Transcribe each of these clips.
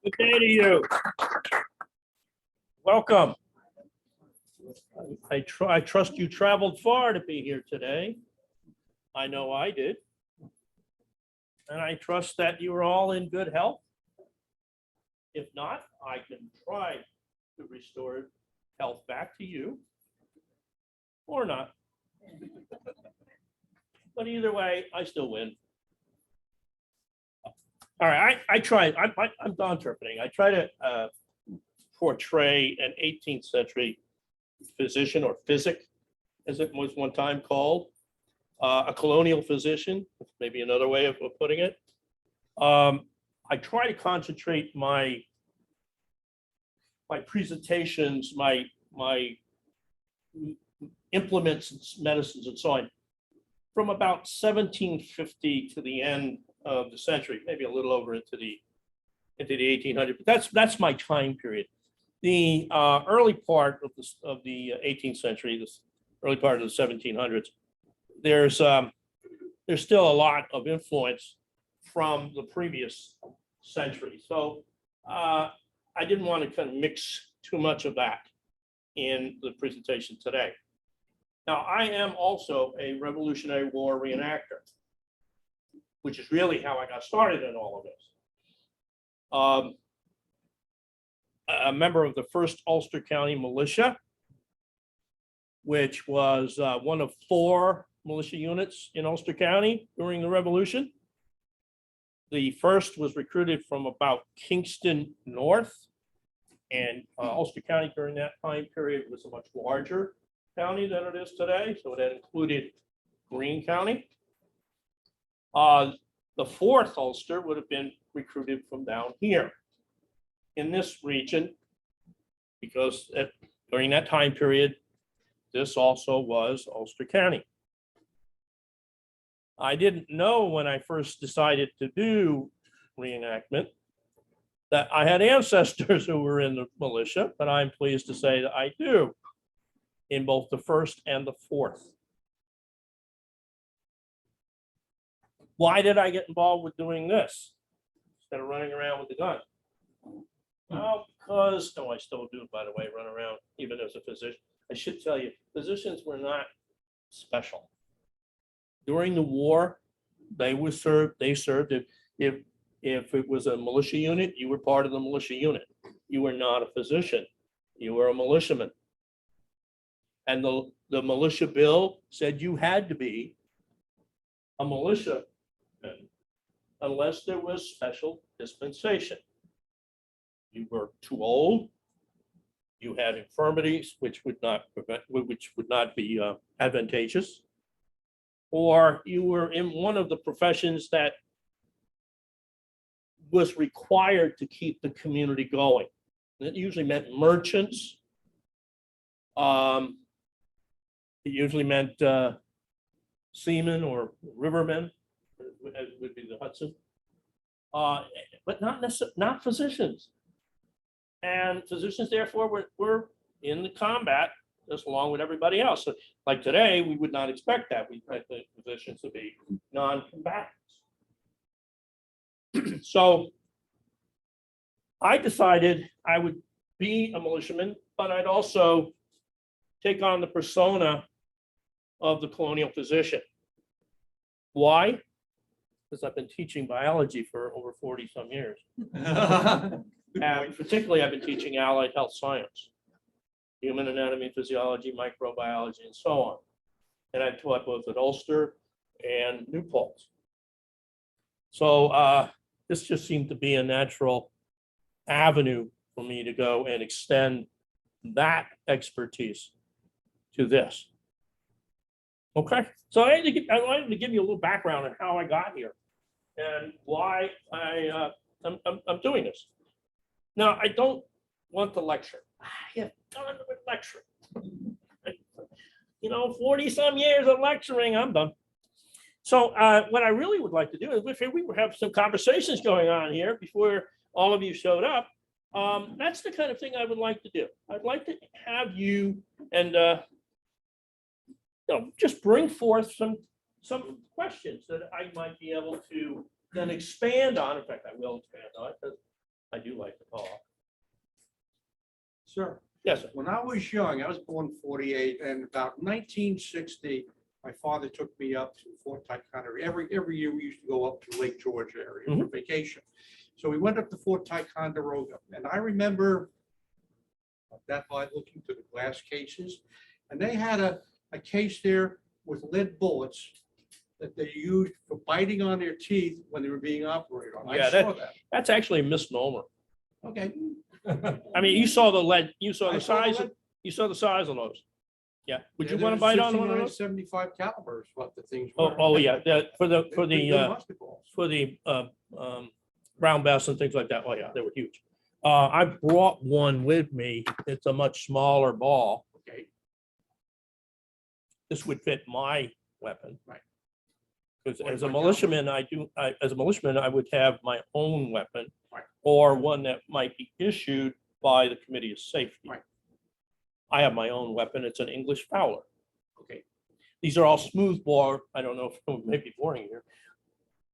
Good day to you. Welcome. I trust you traveled far to be here today. I know I did. And I trust that you are all in good health. If not, I can try to restore health back to you or not. But either way, I still win. All right, I'm Don Terpening. I try to portray an 18th century physician, or physic, as it was one time called, a colonial physician, maybe another way of putting it. I try to concentrate my presentations, my implements, and medicines, and so on, from about 1750 to the end of the century, maybe a little over into the 1800s. But that's my time period. The early part of the 18th century, this early part of the 1700s, there's still a lot of influence from the previous century. So I didn't want to kind of mix too much of that in the presentation today. Now, I am also a Revolutionary War reenactor, which is really how I got started in all of this. A member of the 1st Ulster County Militia, which was one of 4 militia units in Ulster County during the Revolution. The first was recruited from about Kingston North, and Ulster County during that time period was a much larger county than it is today, so it had included Greene County. The 4th Ulster would have been recruited from down here in this region, because during that time period, this also was Ulster County. I didn't know when I first decided to do reenactment that I had ancestors who were in the militia, but I'm pleased to say that I do, in both the 1st and the 4th. Why did I get involved with doing this instead of running around with the gun? Well, because, I still do, by the way, run around even as a physician. I should tell you, physicians were not special. During the war, they served. If it was a militia unit, you were part of the militia unit. You were not a physician. You were a militiaman. And the militia bill said you had to be a militia unless there was special dispensation. You were too old, you had infirmities which would not be advantageous, or you were in one of the professions that was required to keep the community going. It usually meant merchants. It usually meant seamen or rivermen, as would be the Hudson, but not physicians. And physicians, therefore, were in the combat just along with everybody else. So, like today, we would not expect that. We expect the physicians to be non-combatants. So I decided I would be a militiaman, but I'd also take on the persona of the colonial physician. Why? Because I've been teaching biology for over 40 some years. And particularly, I've been teaching allied health science, human anatomy and physiology, microbiology, and so on. And I've taught both at Ulster and New Paltz. So this just seemed to be a natural avenue for me to go and extend that expertise to this. Okay, so I wanted to give you a little background on how I got here and why I'm doing this. Now, I don't want to lecture. I have done with lecturing. 40 some years of lecturing, I'm done. So what I really would like to do is, we have some conversations going on here before all of you showed up. That's the kind of thing I would like to do. I'd like to have you and just bring forth some questions that I might be able to then expand on. In fact, I will expand on it because I do like Sir, Yes, sir. when I was young, I was born 48, and about 1960, my father took me up to Fort Ticonderoga. Every year we used to go up to Lake George area for vacation. So we went up to Fort Ticonderoga, and I remember that by looking to the glass cases, and they had a case there with lead bullets that they used for biting on their teeth when they were being operated on. Yeah, I saw that. That's actually a misnomer. Okay. I mean, you saw the lead, you saw I the saw the size, lead. you saw the size of those. Yeah, would Yeah, you want to they're bite on one of 69, those? 75 calibers, what the things Oh, were. oh, yeah, for They're the musket balls. brown bass and things like that. Oh, yeah, they were huge. I brought one with me. It's a much smaller ball. Okay, This would fit my weapon. Right. Because What as a about militiaman, as a militiaman, I would have my own weapon. Right. Or one that might be issued by the Committee of Safety. Right. I have my own weapon. It's an English Fowler. okay. These are all smooth bore. I don't know if it may be boring here.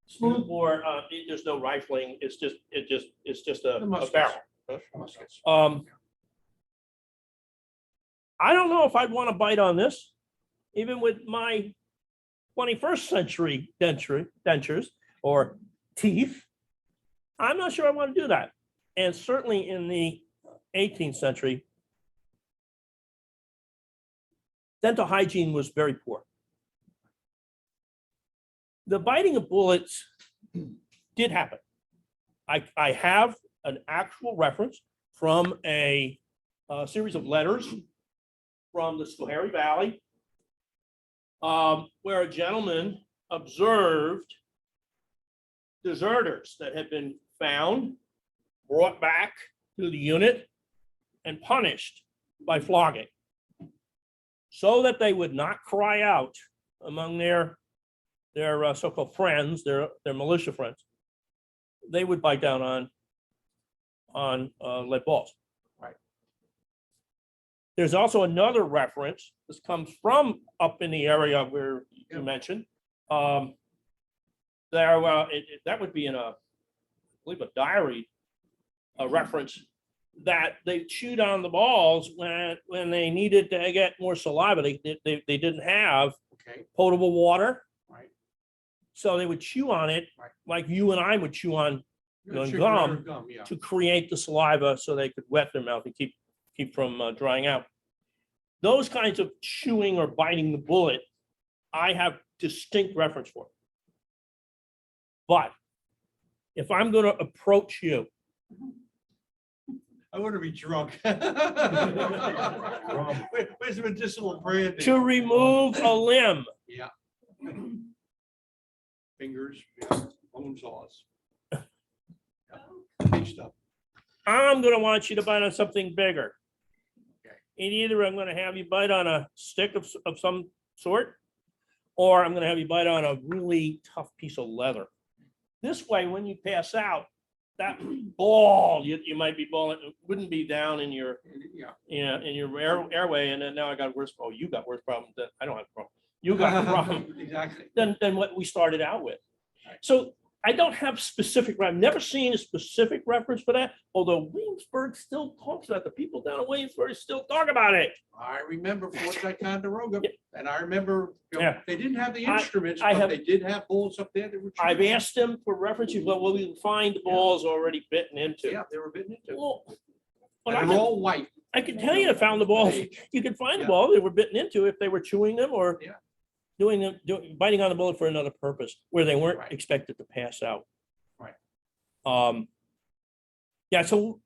Smooth bore, there's no rifling. It's just The a muskets. barrel. Muskets. I don't know if I'd want to bite on this, even with my 21st century dentures or teeth. I'm not sure I want to do that. And certainly in the 18th century, dental hygiene was very poor. The biting of bullets did happen. I have an actual reference from a series of letters from the Schoharie Valley, where a gentleman observed deserters that had been found, brought back to the unit, and punished by flogging, so that they would not cry out among their so-called friends, their militia friends. They would bite down on lead balls. Right. There's also another reference. This comes from up in the area where you mentioned. That would be in I believe a diary, a reference that they chewed on the balls when they needed to get more saliva. They didn't have Okay, potable water, right. so they would chew on it Right. like you and I would chew on Cigarette gum or gum, yeah. to create the saliva so they could wet their mouth and keep from drying out. Those kinds of chewing or biting the bullet, I have distinct reference for. But if I'm going to approach you, I want to be drunk. Where's the medicinal brandy? to remove a limb, Yeah. Fingers, yeah, bone saws. Yeah. Big stuff. I'm going to want you to bite on something bigger. Okay. And either I'm going to have you bite on a stick of some sort, or I'm going to have you bite on a really tough piece of leather. This way, when you pass out, that ball you might be balling wouldn't be down in your in your airway, and then now I got worse. Oh, you got worse problems than I don't have a problem. You got a problem Exactly. than what we started out with. Right. So I don't have specific. I've never seen a specific reference for that. Although Williamsburg still talks about the people down in Williamsburg still talk about it. I remember Fort Ticonderoga, Yeah. and I remember Yeah. they didn't have the instruments, I but have- they did have bullets up there that were. I've asked them for references, but well, we find balls already bitten into. Yeah, they were bitten into. Well, but And I they're can, all white. I can tell you, I found the balls. You can find the ball they were bitten into if they were chewing them or Yeah. biting on the bullet for another purpose where they weren't Right. expected to pass out. Right. Yeah. So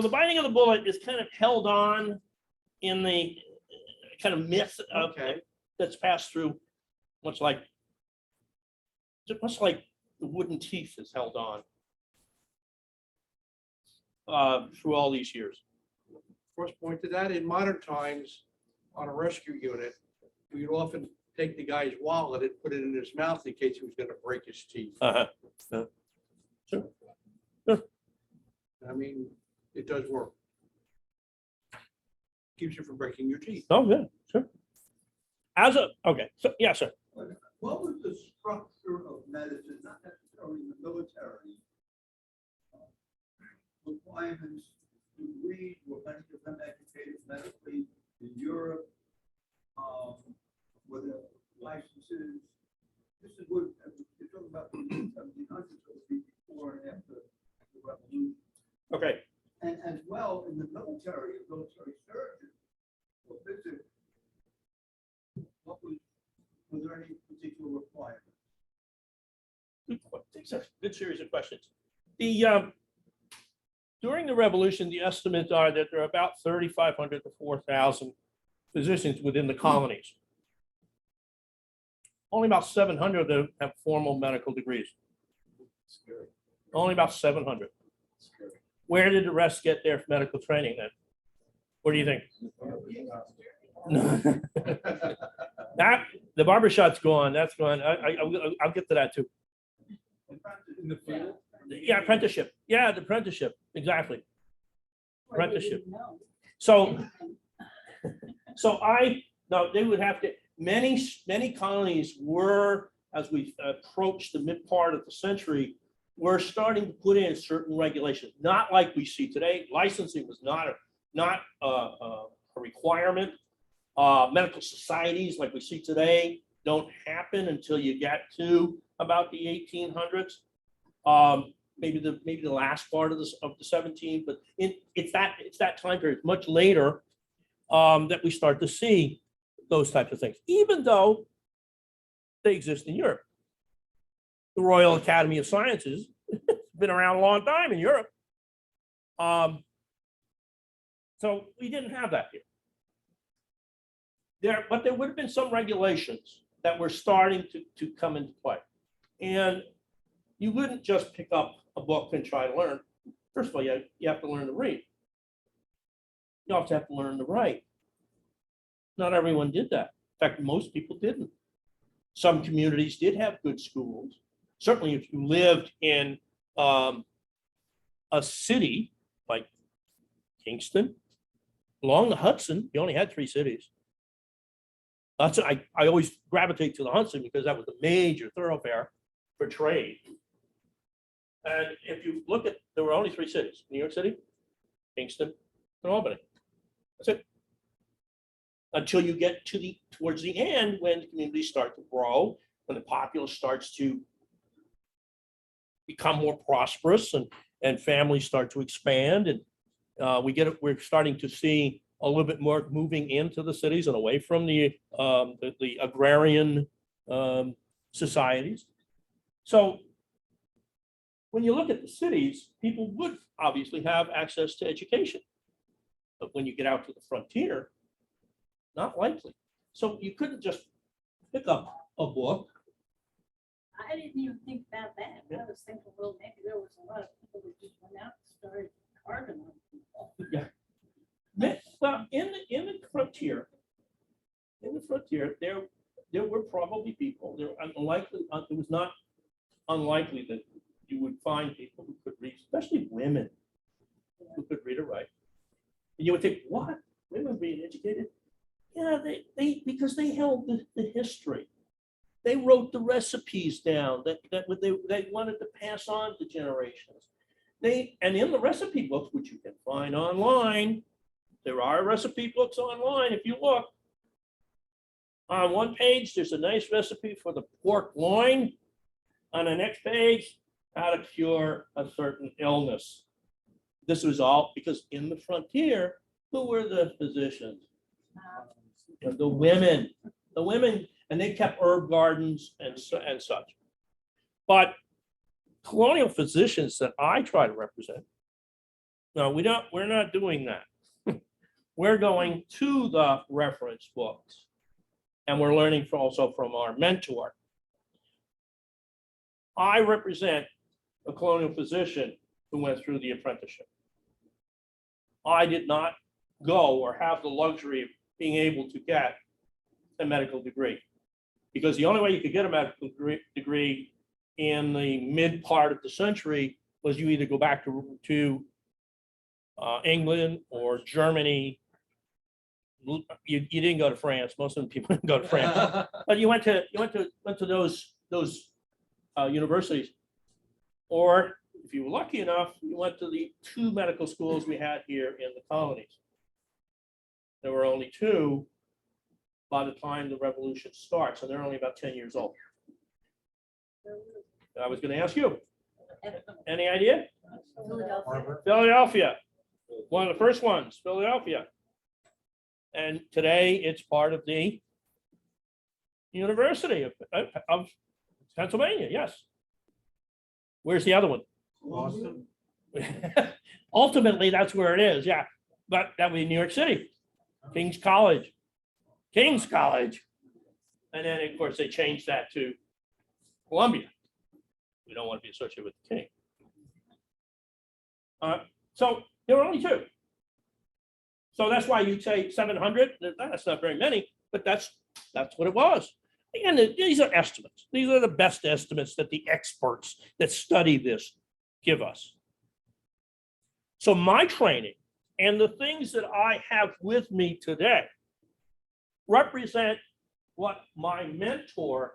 the biting of the bullet is kind of held on in the kind of myth of Okay. that's passed through, much like the wooden teeth is held on through all these years. First point to that, in modern times, on a rescue unit, we'd often take the guy's wallet and put it in his mouth in case he was gonna break his teeth. Uh-huh. I mean, it does work. Keeps you from breaking your teeth. Oh, yeah, sure. Okay, so, yeah, sir. What was the structure of medicine, not necessarily in the military, requirements degrees, were many of them educated medically in Europe, with their licenses. This is what, you're talking about the 1700s, so it would be before and after the revolution. Okay, And as well, in the military surgeon or physician, was there any particular requirement? good series of questions. The during the revolution, the estimates are that there are about 3,500 to 4,000 physicians within the colonies. Only about 700 of them have formal medical degrees. Only about 700. Where did the rest get their medical training then? What do you think? That the barbershop's gone. That's gone. I'll get to that too. In the field? Yeah, apprenticeship. Yeah, the apprenticeship. Exactly. Apprenticeship. So no, they would have to, many colonies were, as we approached the mid part of the century, were starting to put in certain regulations, not like we see today. Licensing was not a requirement. Medical societies like we see today don't happen until you get to about the 1800s. Maybe the last part of the 17th, but it's that time period, much later, that we start to see those types of things, even though they exist in Europe. The Royal Academy of Sciences has been around a long time in Europe. So we didn't have that here. But there would have been some regulations that were starting to come into play. And you wouldn't just pick up a book and try to learn. First of all, you have to learn to read. You also have to learn to write. Not everyone did that. In fact, most people didn't. Some communities did have good schools. Certainly, if you lived in a city like Kingston, along the Hudson, you only had 3 cities. That's I always gravitate to the Hudson because that was the major thoroughfare for trade. And if you look at, there were only 3 cities: New York City, Kingston, and Albany. That's it. Until you get to towards the end, when the communities start to grow, when the populace starts to become more prosperous, and families start to expand, and we're starting to see a little bit more moving into the cities and away from the agrarian societies. So when you look at the cities, people would obviously have access to education. But when you get out to the frontier, not likely. So you couldn't just pick up a book. I didn't even think about that. I was thinking, well, maybe there was a lot of people that just went out and started carving on people. Yeah. Well, in the frontier, there were probably people. There were unlikely. It was not unlikely that you would find people who could read, especially women who could read or write. And you would think, what? Women being educated? Yeah, they because they held the history. They wrote the recipes down that they wanted to pass on to generations. And in the recipe books, which you can find online, there are recipe books online. If you look on one page, there's a nice recipe for the pork loin. On the next page, how to cure a certain illness. This was all because in the frontier, who were the physicians? The women, and they kept herb gardens and such. But colonial physicians that I try to represent, no, we're not doing that. We're going to the reference books, and we're learning also from our mentor. I represent a colonial physician who went through the apprenticeship. I did not go or have the luxury of being able to get a medical degree, because the only way you could get a medical degree in the mid part of the century was you either go back to England or Germany. You didn't go to France. Most of the people didn't go to France, but you went to those universities, or if you were lucky enough, you went to the 2 medical schools we had here in the colonies. There were only 2 by the time the revolution starts, and they're only about 10 years old. I was going to ask you, any idea? Philadelphia. Philadelphia, one of the first ones, Philadelphia. And today it's part of the University of Pennsylvania, yes. Where's the other one? Boston. Ultimately, that's where it is, yeah. But that would be New York City, King's College. King's College. And then, of course, they changed that to Columbia. We don't want to be associated with the king. So there were only 2. So that's why you say 700. That's not very many, but that's what it was. And these are estimates. These are the best estimates that the experts that study this give us. So my training and the things that I have with me today represent what my mentor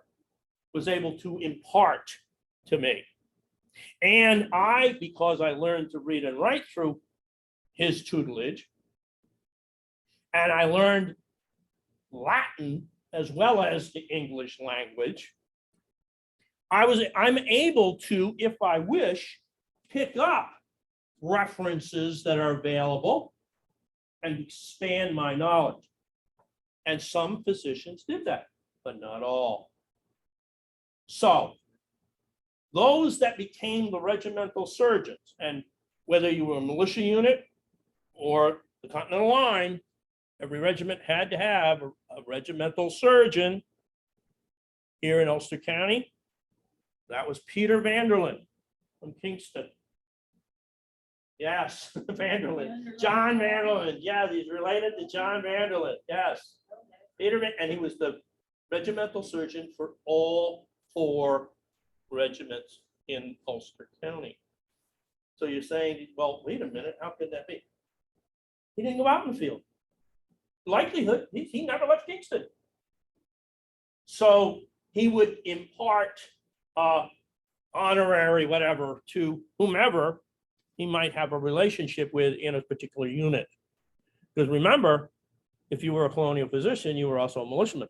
was able to impart to me. And I, because I learned to read and write through his tutelage, and I learned Latin as well as the English language, I'm able to, if I wish, pick up references that are available and expand my knowledge. And some physicians did that, but not all. So those that became the regimental surgeons, and whether you were a militia unit or the Continental Line, every regiment had to have a regimental surgeon. Here in Ulster County, that was Peter Vanderlyn from Kingston. Yes, Vanderlyn, John Vanderlyn. Yeah, he's related to John Vanderlyn. Yes, and he was the regimental surgeon for all 4 regiments in Ulster County. So you're saying, well, wait a minute, how could that be? He didn't go out in the field. Likelihood, he never left Kingston. So he would impart honorary whatever to whomever he might have a relationship with in a particular unit. Because remember, if you were a colonial physician, you were also a militiaman.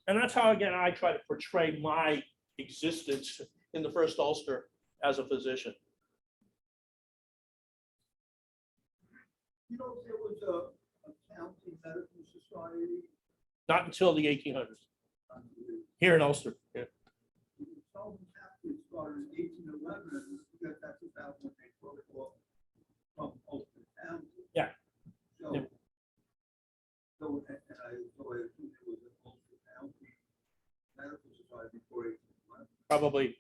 And that's how, again, I try to portray my existence in the 1st Ulster as a physician. You know, there was a county medical society. Not until the 1800s, here in Ulster. Yeah. Some county started in 1811, because that's about when they broke off from Ulster County. Yeah. So, Yeah. so I assume it was an Ulster County medical society before 1811. Probably,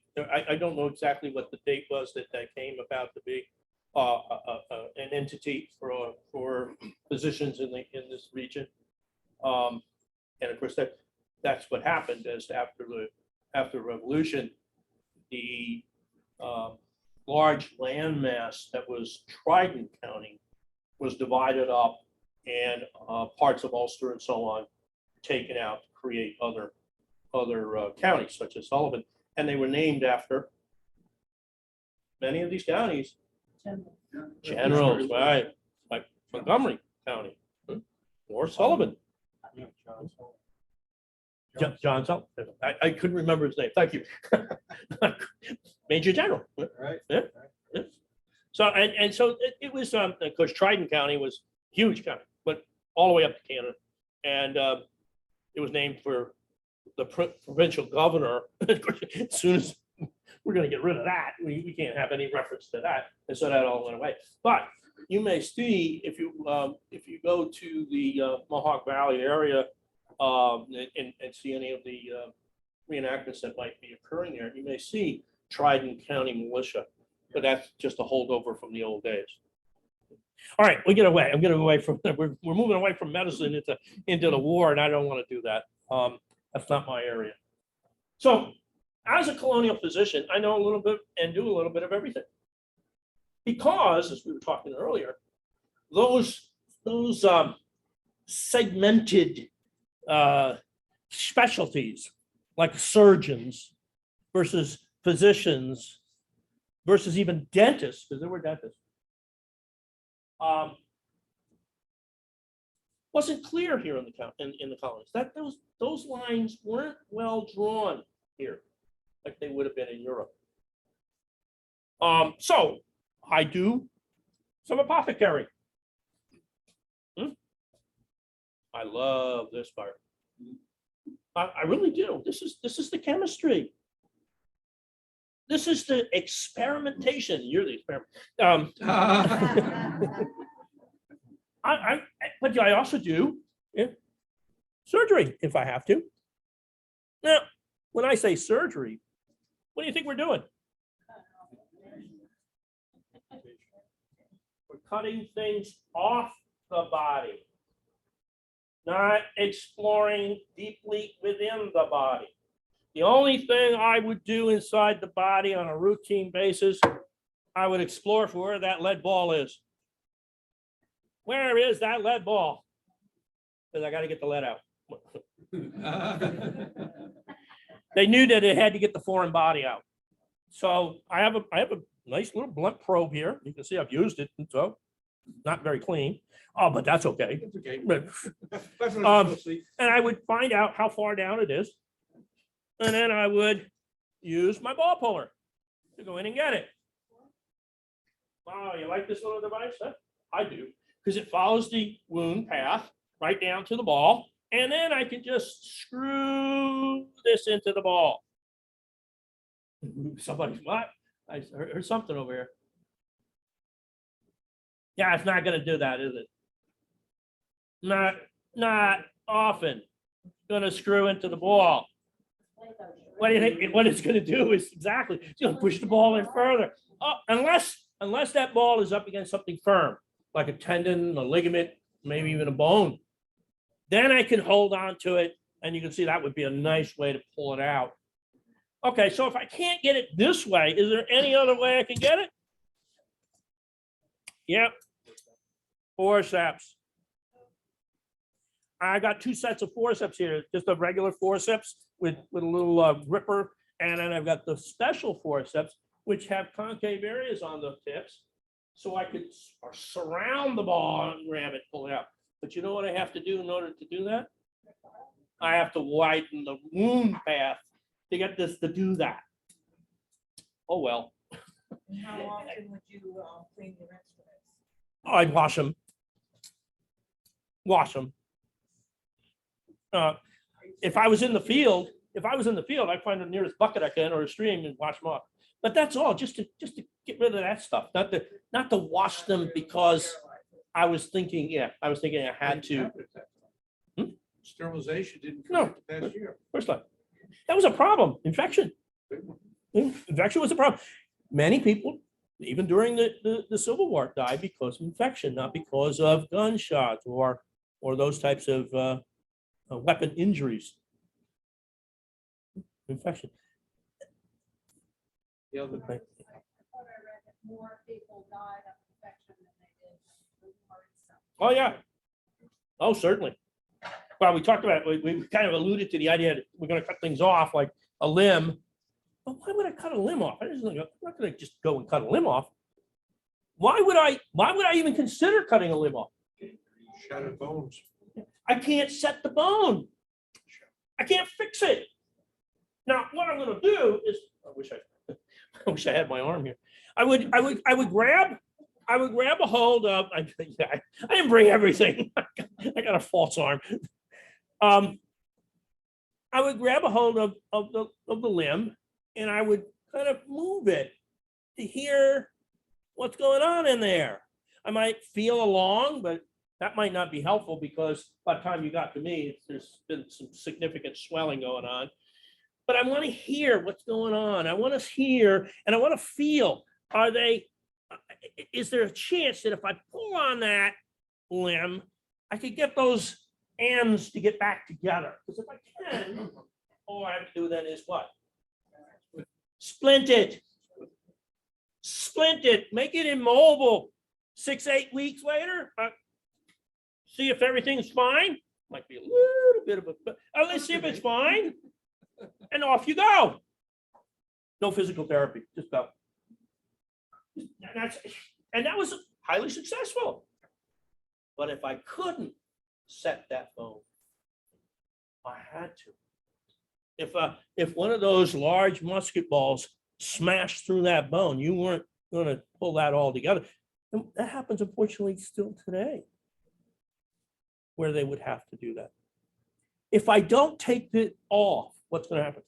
I don't know exactly what the date was that came about to be an entity for physicians in this region. And of course, that's what happened is after the revolution, the large landmass that was Trident County was divided up, and parts of Ulster and so on taken out to create other counties such as Sullivan, and they were named after many of these counties. Generals, right? Like Montgomery County or Sullivan. John Sullivan. I couldn't remember his name. Thank you. Major General. Right. Yeah. Yeah. So and so it was of course Trident County was a huge county, but all the way up to Canada, and it was named for the provincial governor. As soon as we're going to get rid of that, we can't have any reference to that, and so that all went away. But you may see if you go to the Mohawk Valley area and see any of the reenactments that might be occurring there, you may see Trident County Militia, but that's just a holdover from the old days. All right, we get away. I'm getting away from we're moving away from medicine into the war, and I don't want to do that. That's not my area. So, as a colonial physician, I know a little bit and do a little bit of everything. Because, as we were talking earlier, those segmented specialties like surgeons versus physicians versus even dentists, because there were dentists, wasn't clear here in the colonies. That those lines weren't well drawn here, like they would have been in Europe. So I do some apothecary. I love this part. I really do. This is the chemistry. This is the experimentation. You're the experiment. But I also do surgery if I have to. Now, when I say surgery, what do you think we're doing? We're cutting things off the body, not exploring deeply within the body. The only thing I would do inside the body on a routine basis, I would explore for where that lead ball is. Where is that lead ball? Because I got to get the lead out. They knew that it had to get the foreign body out. So I have a nice little blunt probe here. You can see I've used it, so not very clean. Oh, but that's okay. That's okay. But, That's what I'm supposed to see. and I would find out how far down it is. And then I would use my ball puller to go in and get it. Wow, you like this little device? Huh? I do, because it follows the wound path right down to the ball. And then I can just screw this into the ball. Somebody's what? I heard something over here. Yeah, it's not going to do that, is it? Not often. Going to screw into the ball. What do you think? What it's going to do is exactly, it's going to push the ball in further. Oh, unless that ball is up against something firm, like a tendon, a ligament, maybe even a bone. Then I can hold on to it, and you can see that would be a nice way to pull it out. Okay, so if I can't get it this way, is there any other way I can get it? Yep. Forceps. I got two sets of forceps here, just a regular forceps with a little gripper, and then I've got the special forceps, which have concave areas on the tips, so I could surround the ball and grab it, pull it out. But you know what I have to do in order to do that? I have to widen the wound path to get this to do that. Oh, well. How often would you clean your instruments? I'd wash them. Wash them. If I was in the field, I'd find the nearest bucket I can or a stream and wash them off. But that's all, just to get rid of that stuff, not to wash them because I was thinking I had to. Sterilization didn't No. come the past year. First time. That was a problem. Infection. Infection was a problem. Many people, even during the Civil War, died because of infection, not because of gunshots or those types of weapon injuries. Infection. The other thing. I thought I read that more people died of infection than they did of war itself. Oh, yeah. Oh, certainly. Well, we talked about, we kind of alluded to the idea that we're going to cut things off like a limb. But why would I cut a limb off? I'm not going to just go and cut a limb off. Why would I even consider cutting a limb off? Shattered bones. I can't set the bone. I can't fix it. Now, what I'm going to do is, I wish I had my arm here. I would grab a hold of. I didn't bring everything. I got a false arm. I would grab a hold of the limb, and I would kind of move it to hear what's going on in there. I might feel along, but that might not be helpful because by the time you got to me, there's been some significant swelling going on. But I want to hear what's going on. I want to hear and I want to feel. Is there a chance that if I pull on that limb, I could get those ends to get back together? Because if I can, all I have to do then is what? Splint it. Splint it. Make it immobile. 6-8 weeks later, see if everything's fine. Might be a little bit of a, let's see if it's fine. And off you go. No physical therapy, just about. And that was highly successful. But if I couldn't set that bone, I had to. If one of those large musket balls smashed through that bone, you weren't going to pull that all together. And that happens, unfortunately, still today, where they would have to do that. If I don't take it off, what's going to happen?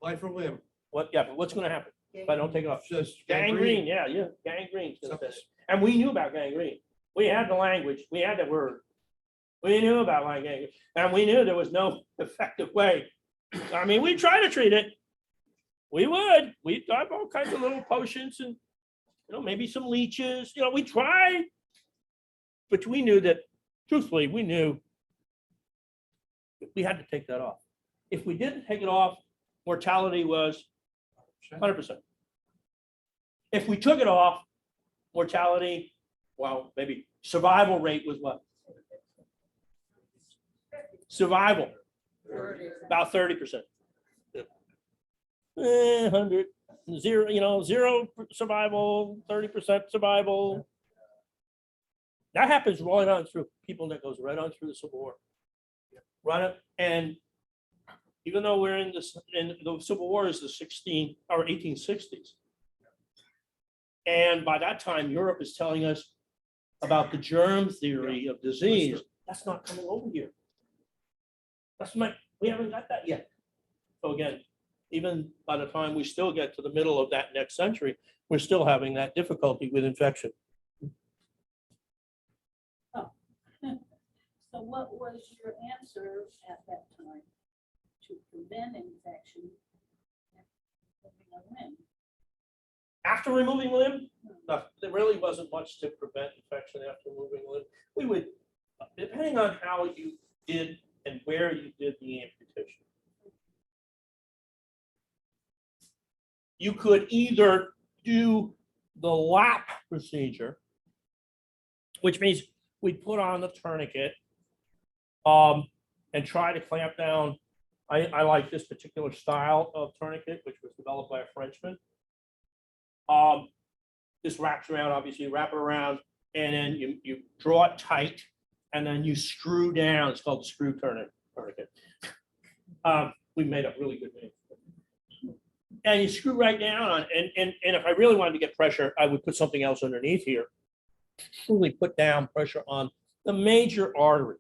Life or limb. But what's going to happen if I don't take it off? Just Gangrene, yeah, gangrene. And we knew about gangrene. We had the language, we had the word. We knew about gangrene, and we knew there was no effective way. I mean, we try to treat it. We would. We'd have all kinds of little potions and, maybe some leeches. We tried. But we knew that, truthfully, we knew we had to take that off. If we didn't take it off, mortality was 100%. If we took it off, mortality, well, maybe survival rate was what? Survival, about 30%. 100, zero survival, 30% survival. That happens right on through people. That goes right on through the Civil War. Right up, and even though we're in the Civil War is the 1860s, and by that time Europe is telling us about the germ theory of disease. That's not coming over here. We haven't got that yet. So again, even by the time we still get to the middle of that next century, we're still having that difficulty with infection. So what was your answer at that time to prevent infection? After removing limb, there really wasn't much to prevent infection after removing limb. We would, depending on how you did and where you did the amputation, you could either do the lap procedure, which means we'd put on the tourniquet and try to clamp down. I like this particular style of tourniquet, which was developed by a Frenchman. This wraps around, obviously, you wrap it around, and then you draw it tight, and then you screw down. It's called the screw tourniquet. We made up really good names. And you screw right down on, and if I really wanted to get pressure, I would put something else underneath here. Truly put down pressure on the major artery.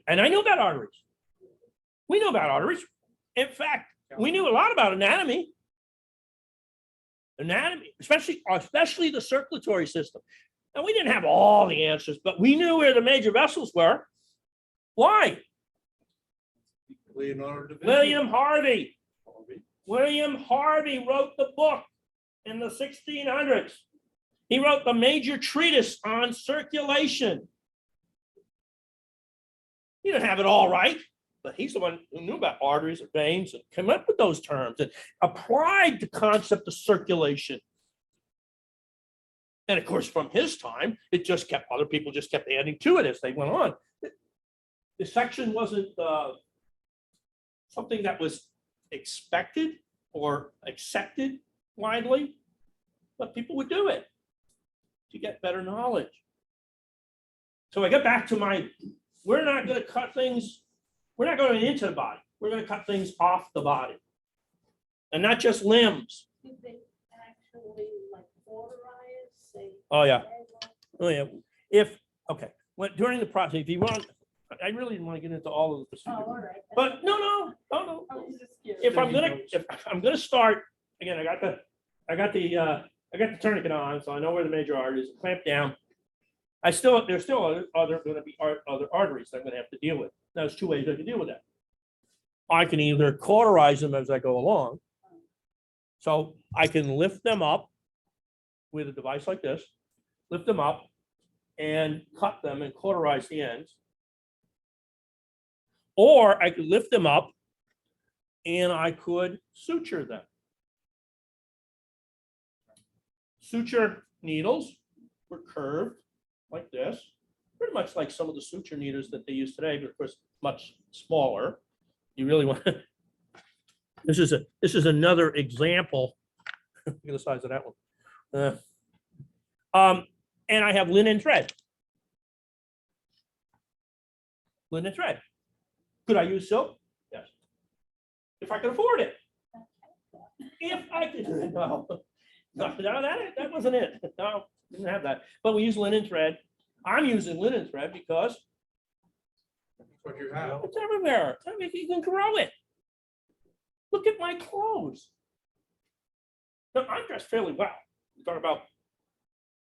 And I know about arteries. We know about arteries. In fact, we knew a lot about anatomy. Especially the circulatory system. And we didn't have all the answers, but we knew where the major vessels were. Why? William Harvey. William Harvey wrote the book in the 1600s. He wrote the major treatise on circulation. He didn't have it all right, but he's the one who knew about arteries and veins and came up with those terms and applied the concept of circulation. And of course, from his time, other people just kept adding to it as they went on. Dissection wasn't something that was expected or accepted widely, but people would do it to get better knowledge. So I get back to we're not going to cut things, we're not going into the body. We're going to cut things off the body. And not just limbs. Did they actually cauterize, say? Oh, yeah. Oh, yeah. During the process, if you want, I really didn't want to get into all of the procedures. Oh, all right. But no. I was just curious. If I'm gonna start, again, I got the tourniquet on, so I know where the major arteries are clamped down. There's still going to be other arteries that I'm going to have to deal with. There's two ways I can deal with that. I can either cauterize them as I go along. So I can lift them up with a device like this, lift them up and cut them and cauterize the ends. Or I could lift them up and I could suture them. Suture needles were curved like this, pretty much like some of the suture needles that they use today, but of course much smaller. You really want to This is another example. Look at the size of that one. And I have linen thread. Linen thread. Could I use silk? Yes. If I could afford it. If I could, no, that wasn't it. No, didn't have that. But we use linen thread. I'm using linen thread because That's what you have. it's everywhere. I mean, you can grow it. Look at my clothes. Now, I'm dressed fairly well. You talk about,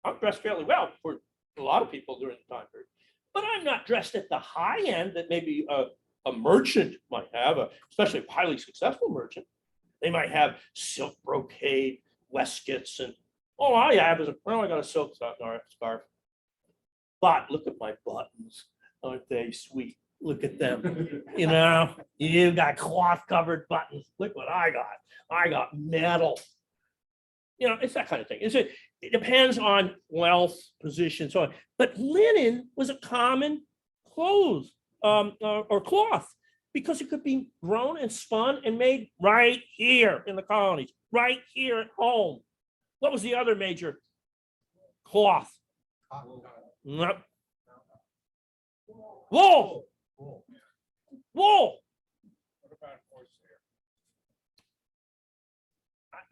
I'm dressed fairly well for a lot of people during the time period. But I'm not dressed at the high end that maybe a merchant might have, especially a highly successful merchant. They might have silk brocade, waistcoats, and all I have is I got a silk scarf. But look at my buttons. Aren't they sweet? Look at them. You know, you got cloth covered buttons. Look what I got. I got metal. You know, it's that kind of thing. It depends on wealth, position, so on. But linen was a common clothes or cloth because it could be grown and spun and made right here in the colonies, right here at home. What was the other major cloth? Nope. Wool. Wool. What about horsehair?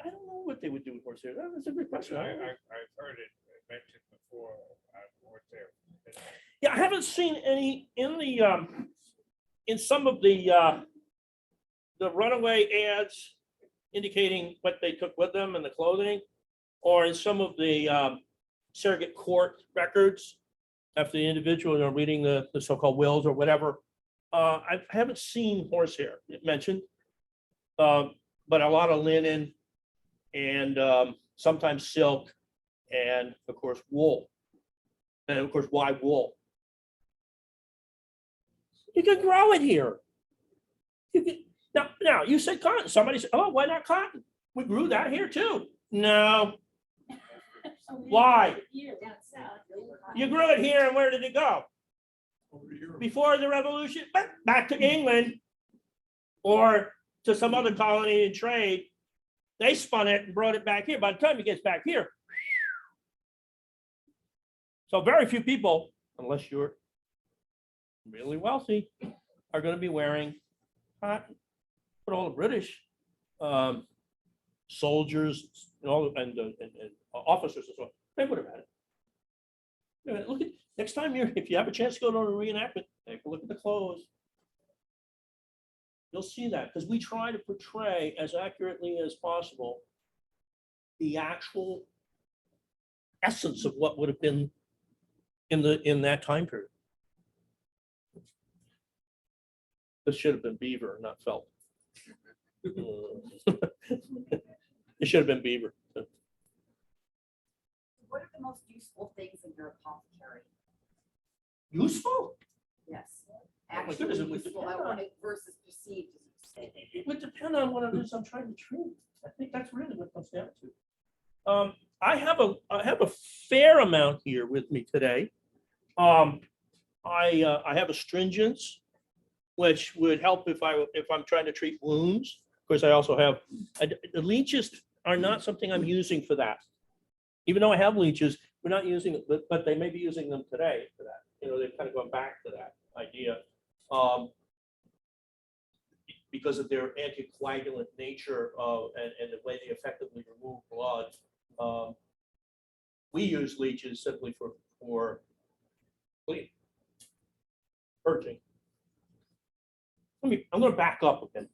I don't know what they would do with horsehair. That's a good question. I've heard it mentioned before, horsehair. Yeah, I haven't seen any in the in some of the runaway ads indicating what they took with them and the clothing, or in some of the surrogate court records after the individual are reading the so-called wills or whatever. I haven't seen horsehair mentioned, but a lot of linen and sometimes silk, and of course wool, and of course why wool? You can grow it here. You can, now you said cotton. Somebody said, "Oh, why not cotton? We grew that here too." No, why? Here, down south. You grew it here, and where did it go? Over to Europe. Before the revolution, back to England or to some other colony in trade. They spun it and brought it back here. By the time it gets back here, so very few people, unless you're really wealthy, are going to be wearing cotton. But all the British soldiers and all and officers and so on, they would have had it. Look at next time if you have a chance to go to a reenactment, take a look at the clothes. You'll see that because we try to portray as accurately as possible the actual essence of what would have been in that time period. This should have been beaver, not felt. It should have been beaver. What are the most useful things in your apothecary? Useful? Yes. my Actually goodness, it would useful, depend I on- want it versus perceived as useful. It would depend on what it is I'm trying to treat. I think that's really what it comes down to. I have a fair amount here with me today. I have astringents, which would help if I'm trying to treat wounds. Of course, I also have the leeches are not something I'm using for that. Even though I have leeches, we're not using it, but they may be using them today for that. You know, they've kind of gone back to that idea. Because of their anticoagulant nature and the way they effectively remove blood. We use leeches simply for cleaning, purging. I'm going to back up again.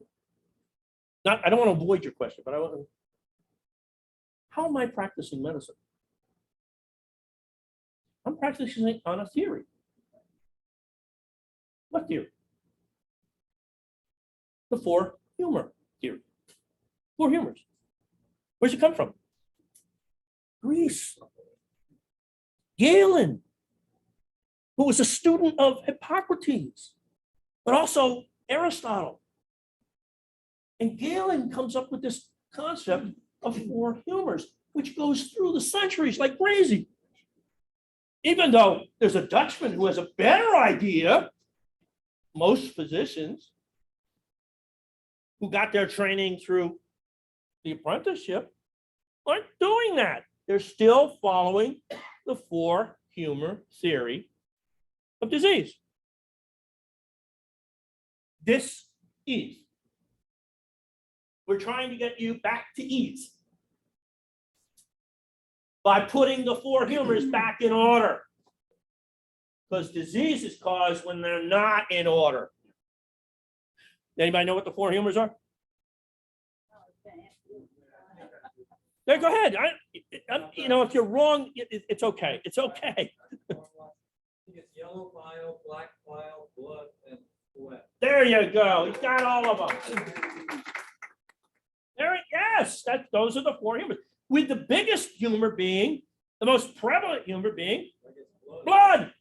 I don't want to avoid your question, but how am I practicing medicine? I'm practicing it on a theory. What theory? The four humor theory. Four humors. Where's it come from? Greece. Galen, who was a student of Hippocrates, but also Aristotle. And Galen comes up with this concept of four humors, which goes through the centuries like crazy. Even though there's a Dutchman who has a better idea, most physicians, who got their training through the apprenticeship aren't doing that. They're still following the four humor theory of disease. Dis-ease. We're trying to get you back to ease by putting the four humors back in order. Because disease is caused when they're not in order. Anybody know what the four humors are? Yeah, go ahead. You know, if you're wrong, it's okay. It's okay. It's yellow bile, black bile, blood, and phlegm. There you go. He's got all of them. Yes, those are the four humors. With the biggest humor being, the most prevalent humor being blood.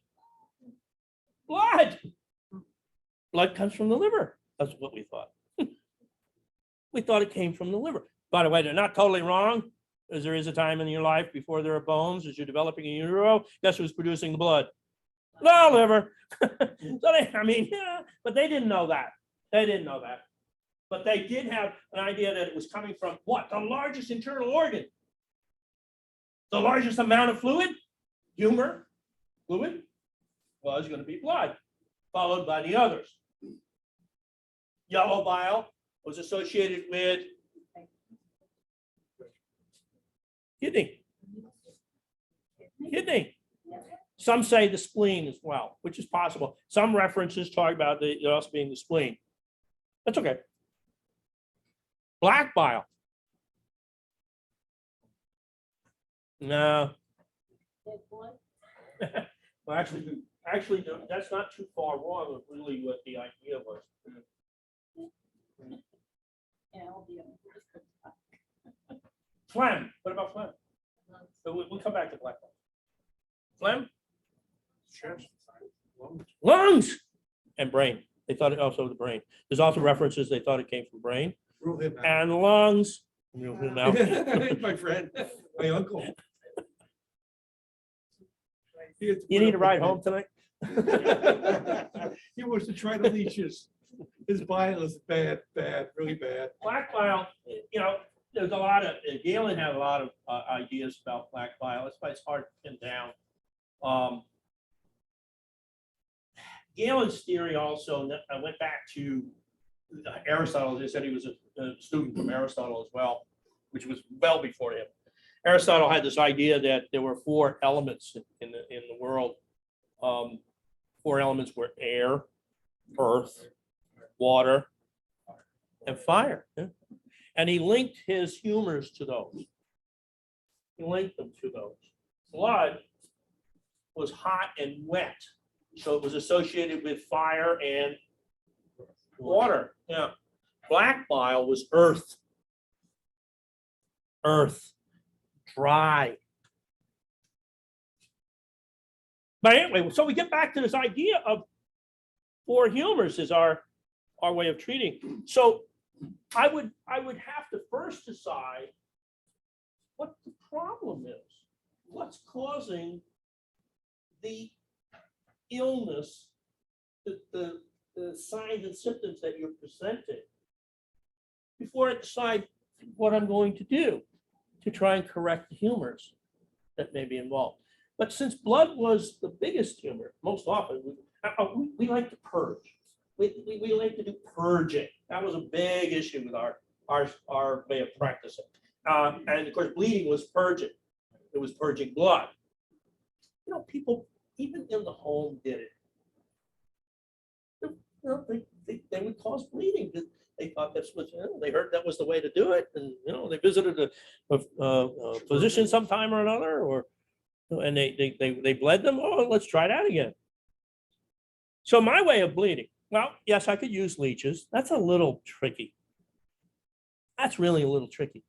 Blood. Blood comes from the liver. That's what we thought. We thought it came from the liver. By the way, they're not totally wrong, as there is a time in your life before there are bones, as you're developing a utero. Guess who's producing the blood? The liver. Yeah, but they didn't know that. They didn't know that. But they did have an idea that it was coming from what? The largest internal organ. The largest amount of fluid, humor, fluid, was going to be blood, followed by the others. Yellow bile was associated with kidney. Kidney. Some say the spleen as well, which is possible. Some references talk about it also being the spleen. That's okay. Black bile. No. Well, actually, no, that's not too far wrong of really what the idea was. Phlegm. What about phlegm? We'll come back to black bile. Phlegm? Chest, lungs. Lungs and brain. They thought it also the brain. There's also references they thought it came from brain Rule him out. and lungs. Rule him out. My friend, my uncle. You need a ride home tonight? He wants to try the leeches. His bile is bad, really bad. Black bile, you know, there's a lot of, Galen had a lot of ideas about black bile. That's why it's hard to pin down. Galen's theory also, I went back to Aristotle. They said he was a student from Aristotle as well, which was well before him. Aristotle had this idea that there were four elements in the world. Four elements were air, earth, water, and fire. Yeah. And he linked his humors to those. He linked them to those. Blood was hot and wet, so it was associated with fire and water. Yeah. Black bile was earth. Earth. Dry. But anyway, so we get back to this idea of four humors is our way of treating. So I would have to first decide what the problem is. What's causing the illness, the signs and symptoms that you're presenting, before I decide what I'm going to do to try and correct the humors that may be involved. But since blood was the biggest humor, most often we like to purge. We like to do purging. That was a big issue with our way of practicing. And of course, bleeding was purging. It was purging blood. You know, people even in the home did it. You know, they would cause bleeding. They thought that's what, you know, they heard that was the way to do it, and you know, they visited a physician sometime or another, and they bled them. Oh, let's try that again. So my way of bleeding, well, yes, I could use leeches. That's a little tricky. That's really a little tricky.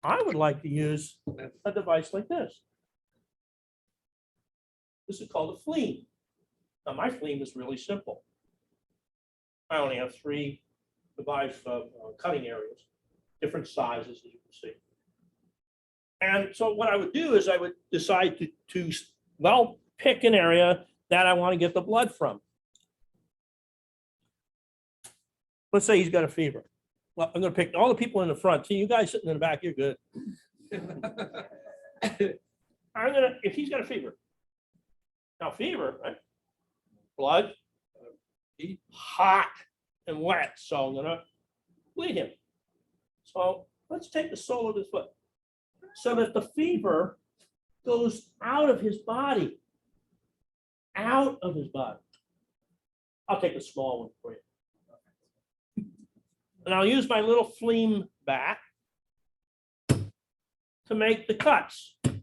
I would like to use a device like this. This is called a fleam. Now my fleam is really simple. I only have 3 device cutting areas, different sizes, as you can see. And so what I would do is I would decide to pick an area that I want to get the blood from. let's say he's got a fever. Well, I'm gonna pick all the people in the front. See, you guys sitting in the back, you're good. If he's got a fever. Now fever, right? Blood, heat, hot and wet, so I'm gonna bleed him. So let's take the sole of his foot. So that the fever goes out of his body. Out of his body. I'll take a small one for you. And I'll use my little fleam bat to make the cuts. And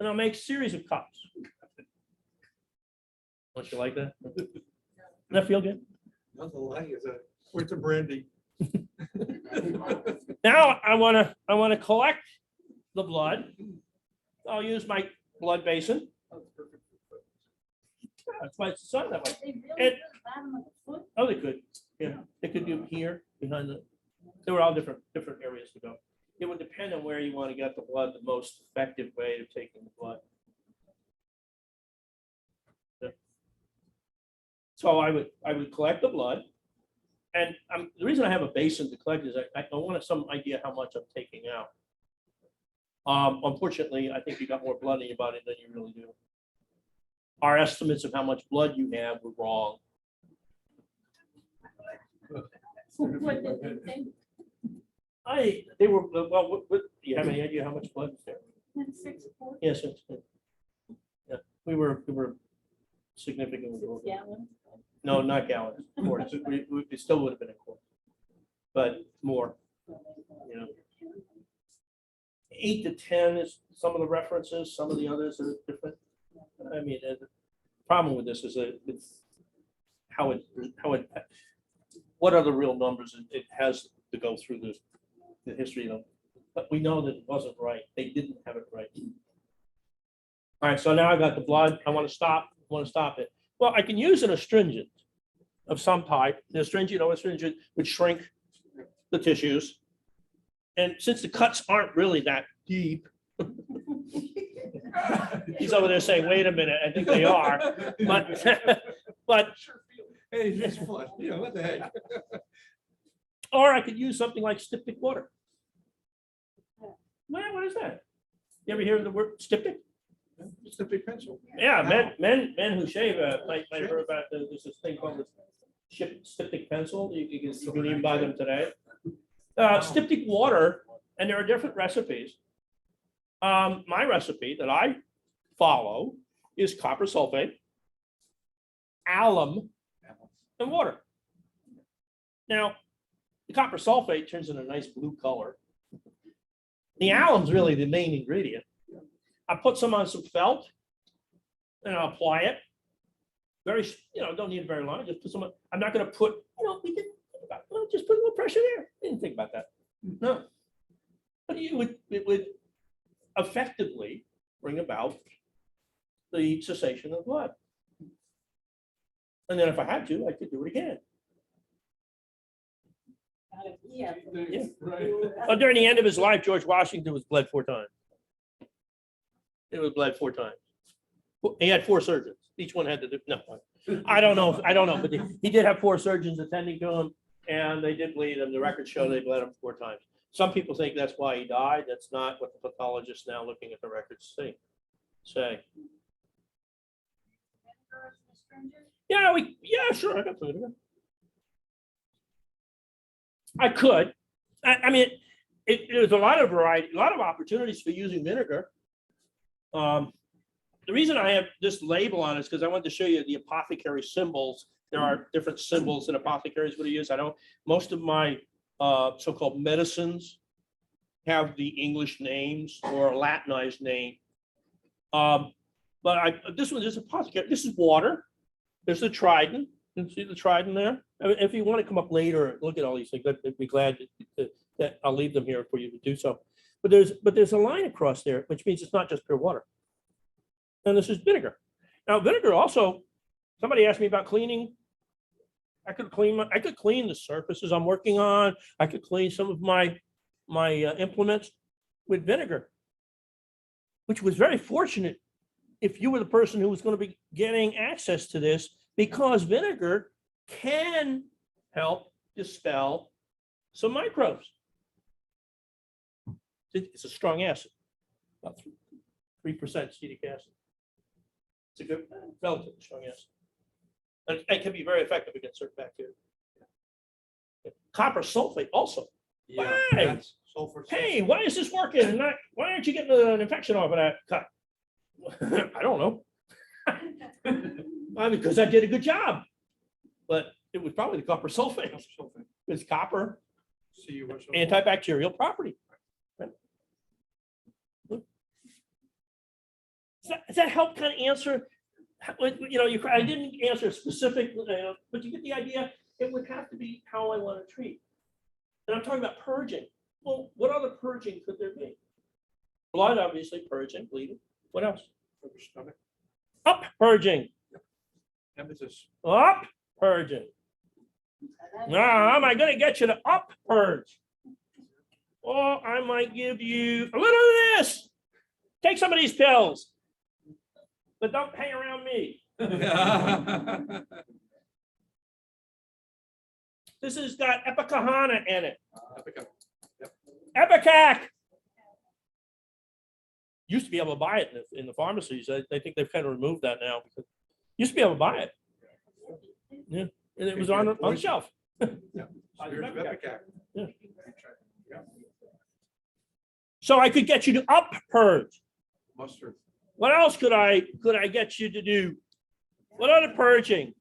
I'll make a series of cuts. Don't you like that? Does that feel good? Nothing like it. Where's the brandy? Now I wanna collect the blood. I'll use my blood basin. That's why it's designed that way. They really And- do the bottom of the foot. Oh, they could, yeah, they could do here behind the, they were all different areas to go. It would depend on where you want to get the blood, the most effective way of taking the blood. Yeah. So I would collect the blood. And the reason I have a basin to collect is I wanted some idea how much I'm taking out. Unfortunately, I think you got more blood in your body than you really do. Our estimates of how much blood you have were wrong. What did they think? They were, well, do you have any idea how much blood is there? And 6 4 Yes, yeah, we were significantly over. gallons. No, not gallons, quarts. It still would have been a quart, but more, you know. 8 to 10 is some of the references, some of the others are different. I mean, the problem with this is that it's how it, what are the real numbers? It has to go through the history of them. But we know that it wasn't right. They didn't have it right. All right, so now I got the blood. I want to stop it. Well, I can use an astringent of some type. The astringent would shrink the tissues. And since the cuts aren't really that deep, he's over there saying, wait a minute, I think they are. But Hey, that's fun. Yeah, what the heck? or I could use something like styptic water. Well, what is that? You ever hear of the word styptic? It's the big pencil. Yeah, men who shave might have heard about there's this thing called the styptic pencil. You can even buy them today. Styptic water, and there are different recipes. My recipe that I follow is copper sulfate, alum, and water. Now, the copper sulfate turns in a nice blue color. The alum's really the main ingredient. I put some on some felt and I'll apply it. Very, don't need it very long. Just put some, I'm not going to put, we didn't think about, just put a little pressure there. Didn't think about that. No. But it would effectively bring about the cessation of blood. And then if I had to, I could do it again. Yeah. Yeah. Well, during the end of his life, George Washington was bled 4 times. It was bled 4 times. He had 4 surgeons. Each one had to do, no, I don't know, but he did have 4 surgeons attending to him, and they did bleed him. The records show they bled him 4 times. Some people think that's why he died. That's not what the pathologists now looking at the records say. Yeah, sure, I got vinegar. I could. I mean, there's a lot of variety, a lot of opportunities for using vinegar. The reason I have this label on it is because I wanted to show you the apothecary symbols. There are different symbols that apothecaries would use. Most of my so-called medicines have the English names or a Latinized name. But this one is apothecary. This is water. There's the trident. You can see the trident there. I mean, if you want to come up later and look at all these things, I'd be glad that I'll leave them here for you to do so. But there's a line across there, which means it's not just pure water. And this is vinegar. Now, vinegar also, somebody asked me about cleaning. I could clean the surfaces I'm working on. I could clean some of my implements with vinegar, which was very fortunate if you were the person who was going to be getting access to this, because vinegar can help dispel some microbes. It's a strong acid, about 3% acetic acid. It's a good, relatively strong acid. And it can be very effective against certain bacteria. Copper sulfate also. Yeah. Hey, that's sulfur. hey, why is this working? And why aren't you getting an infection off of that cut? I don't know. Because I did a good job. But it was probably the copper sulfate. It's copper, antibacterial property. Does that help kind of answer? You know, I didn't answer specific, but you get the idea. It would have to be how I want to treat. And I'm talking about purging. Well, what other purging could there be? Blood, obviously, purging, bleeding. What else? Up purging. Emeritus. Up purging. Now, am I going to get you to up purge? Or I might give you a little of this. Take some of these pills, but don't hang around me. This has got epicahana in it. Epicac. Used to be able to buy it in the pharmacies. I think they've kind of removed that now because used to be able to buy it. Yeah, and it was on the shelf. Yeah. So I could get you to up purge. Mustard. What else could I get you to do? What other purging?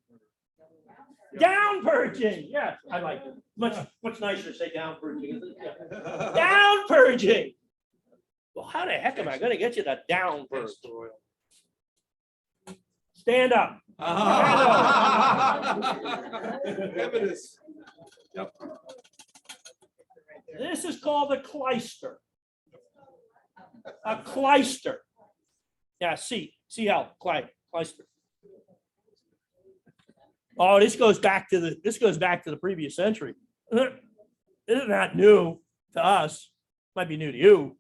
Down purging. Yeah, I like it. Much nicer to say down purging, isn't it? Yeah. Down purging. Well, how the heck am I going to get you to down purge? Stand up. Emeritus. Yep. This is called a clyster. A clyster. Yeah, C-L, clyster. Oh, this goes back to the previous century. This is not new to us. Might be new to you,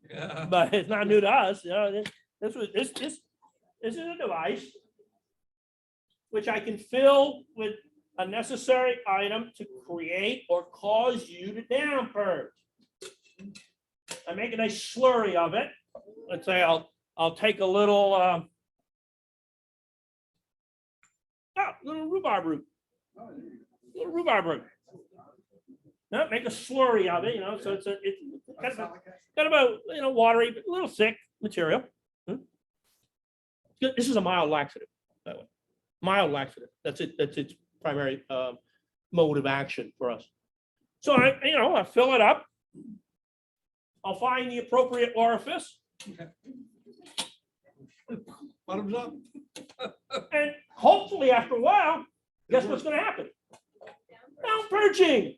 but it's not new to us. You know, this is a device which I can fill with a necessary item to create or cause you to down purge. I make a nice slurry of it. Let's say I'll take a little little rhubarb root. Little rhubarb root. No, make a slurry of it, you know, so it's got about, you know, watery, but a little thick material. This is a mild laxative, by the way. Mild laxative. That's it. That's its primary mode of action for us. So I fill it up. I'll find the appropriate orifice. Bottoms up. And hopefully after a while, guess what's going to happen? Down purging.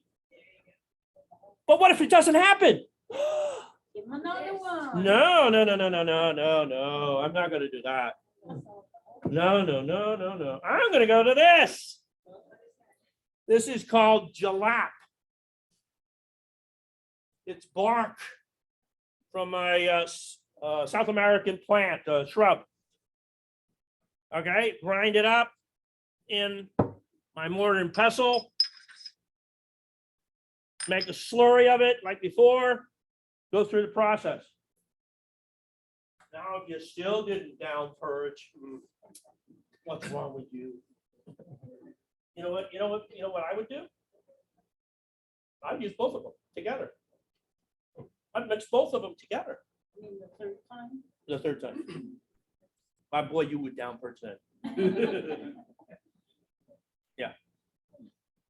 But what if it doesn't happen? Give him another one. No. I'm not going to do that. No. I'm going to go to this. This is called jalap. It's bark from my South American plant, shrub. Okay, grind it up in my mortar and pestle. Make a slurry of it like before. Go through the process. Now, if you still didn't down purge, what's wrong with you? You know what I would do? I'd use both of them together. I'd mix both of them together. I mean, the third time. The third time. My boy, you would down purge then. Yeah.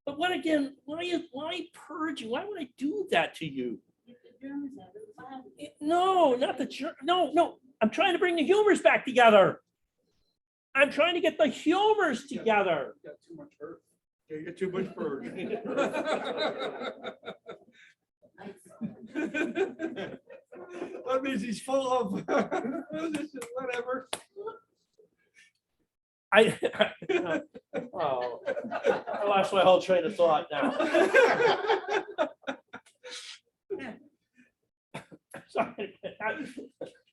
But what again? Why purging? Why would I do that to you? Get the germs out of the body. No, not the germ. No. I'm trying to bring the humors back together. I'm trying to get the humors together. Got too much hurt. You got too much purge. That means he's full of this is whatever. I lost my whole train of thought now. Sorry.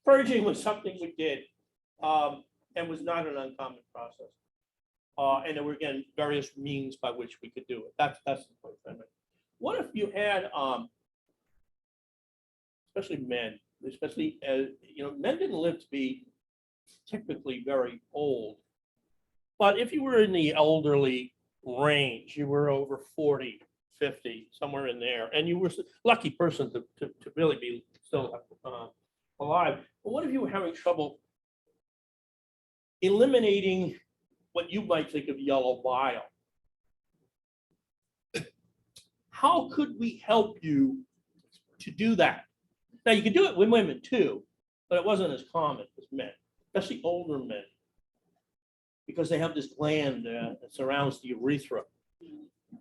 Purging was something we did and was not an uncommon process. And there were, again, various means by which we could do it. That's the point. what if you had, especially men, especially as, men didn't live to be typically very old. But if you were in the elderly range, you were over 40, 50, somewhere in there, and you were a lucky person to really be still alive. But what if you were having trouble eliminating what you might think of yellow bile? How could we help you to do that? Now, you could do it with women too, but it wasn't as common as men, especially older men, because they have this gland that surrounds the urethra.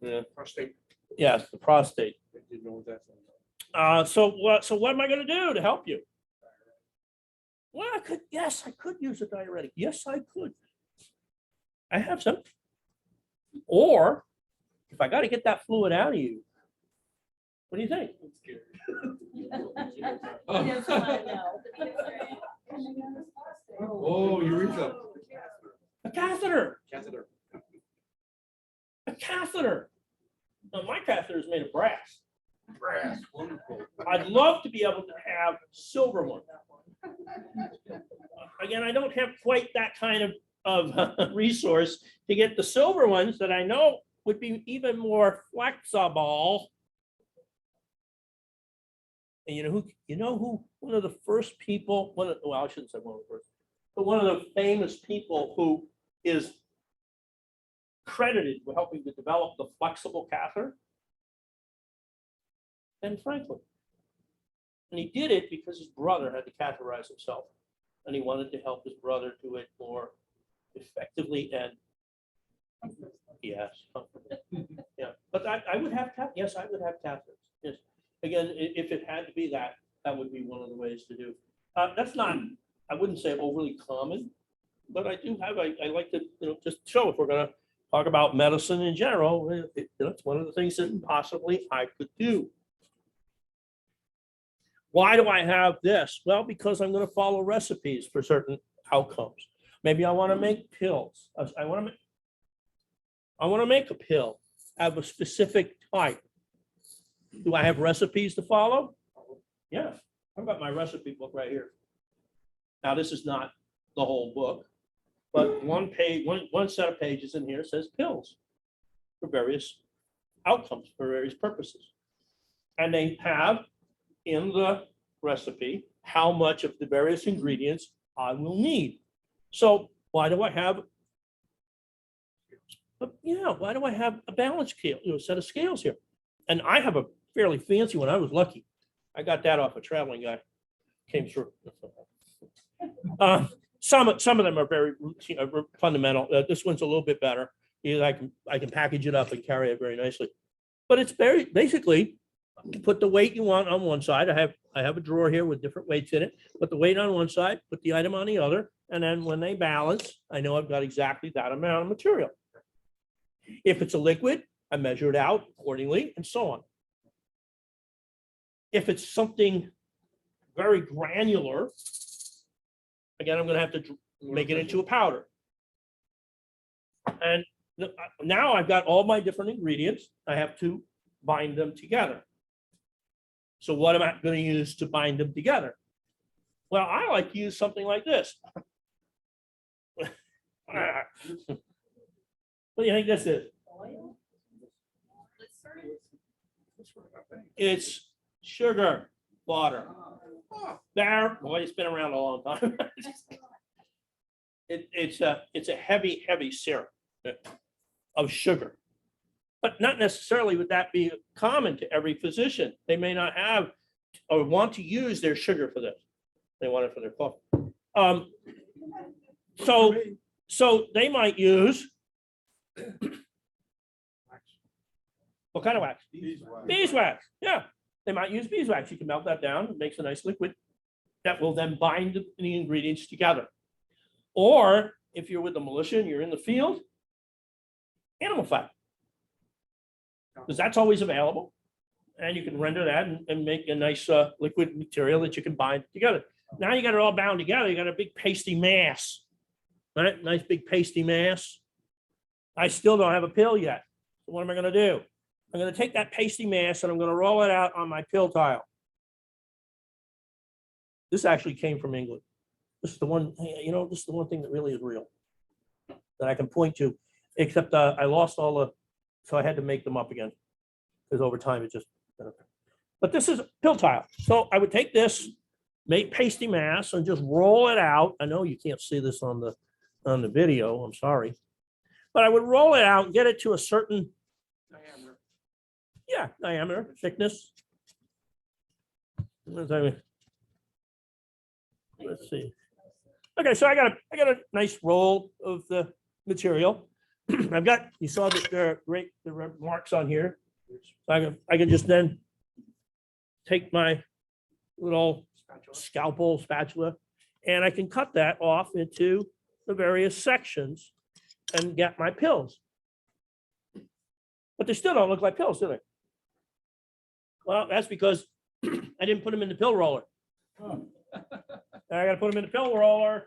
Yeah, Prostate. yes, the prostate. I didn't know what that was. So what am I going to do to help you? Well, I could use a diuretic. Yes, I could. I have some. Or if I got to get that fluid out of you, what do you think? He doesn't wanna know. Oh, urethra. A catheter. Catheter. A catheter. Now, my catheter is made of brass. Brass, wonderful. I'd love to be able to have silver one. Again, I don't have quite that kind of resource to get the silver ones that I know would be even more flexible. And you know who, one of the first people, well, I shouldn't say one of the first, but one of the famous people who is credited with helping to develop the flexible catheter? Ben Franklin. And he did it because his brother had to catheterize himself, and he wanted to help his brother do it more effectively and yes, comfortably. Yeah, but I would have, yes, I would have catheters. Yes, again, if it had to be that, that would be one of the ways to do. That's not, I wouldn't say overly common, but I do have, I like to, just show if we're gonna talk about medicine in general, it's one of the things that possibly I could do. Why do I have this? Well, because I'm going to follow recipes for certain outcomes. Maybe I want to make pills. I want to make a pill of a specific type. Do I have recipes to follow? Yes. I've got my recipe book right here. Now, this is not the whole book, but one set of pages in here says pills for various outcomes, for various purposes. And they have in the recipe how much of the various ingredients I will need. So why do I have a balance scale, a set of scales here? And I have a fairly fancy one. I was lucky. I got that off a traveling guy. Came through. Some of them are very fundamental. This one's a little bit better. I can package it up and carry it very nicely. But it's very basically, you put the weight you want on one side. I have a drawer here with different weights in it. Put the weight on one side, put the item on the other, and then when they balance, I know I've got exactly that amount of material. If it's a liquid, I measure it out accordingly, and so on. If it's something very granular, again, I'm going to have to make it into a powder. And now I've got all my different ingredients. I have to bind them together. So what am I going to use to bind them together? Well, I like to use something like this. What do you think this is? It's sugar water. There, boy, it's been around a long time. It's a heavy syrup of sugar. But not necessarily would that be common to every physician. They may not have or want to use their sugar for this. They want it for their coffee. So they might use what kind of wax? Beeswax. Yeah, they might use beeswax. You can melt that down. It makes a nice liquid that will then bind the ingredients together. Or if you're with the militia and you're in the field, animal fat. Because that's always available. And you can render that and make a nice liquid material that you can bind together. Now you got it all bound together. You got a big pasty mass, right? Nice big pasty mass. I still don't have a pill yet. So what am I going to do? I'm gonna take that pasty mass and I'm gonna roll it out on my pill tile. This actually came from England. This is the one, you know, this is the one thing that really is real that I can point to, except I lost all the, so I had to make them up again. Because over time it just, but this is a pill tile. So I would take this, make pasty mass and just roll it out. I know you can't see this on the video, I'm sorry. But I would roll it out, get it to a certain Diameter. diameter, thickness. Let's see. Okay, so I got a nice roll of the material. I've got, you saw that there are the red marks on here. So I can just then take my little spatula, and I can cut that off into the various sections and get my pills. But they still don't look like pills, do they? Well, that's because I didn't put them in the pill roller. I gotta put them in the pill roller.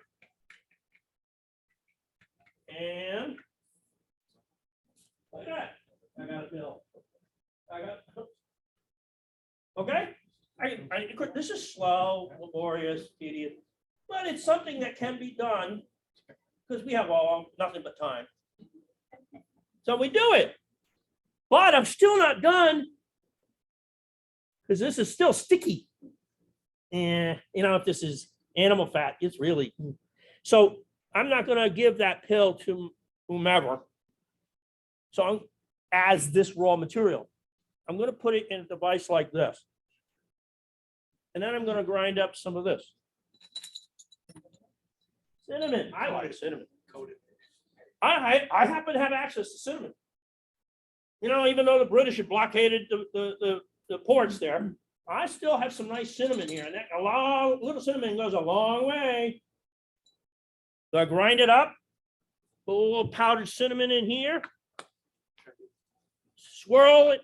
And look at that. I got a pill. Okay. This is slow, laborious, tedious, but it's something that can be done because we have nothing but time. So we do it. But I'm still not done because this is still sticky. And you know, if this is animal fat, it's really, so I'm not going to give that pill to whomever. So as this raw material, I'm going to put it in a device like this. And then I'm going to grind up some of this. Cinnamon. I like cinnamon. I happen to have access to cinnamon. You know, even though the British had blockaded the ports there, I still have some nice cinnamon here. And that little cinnamon goes a long way. So I grind it up, put a little powdered cinnamon in here, swirl it,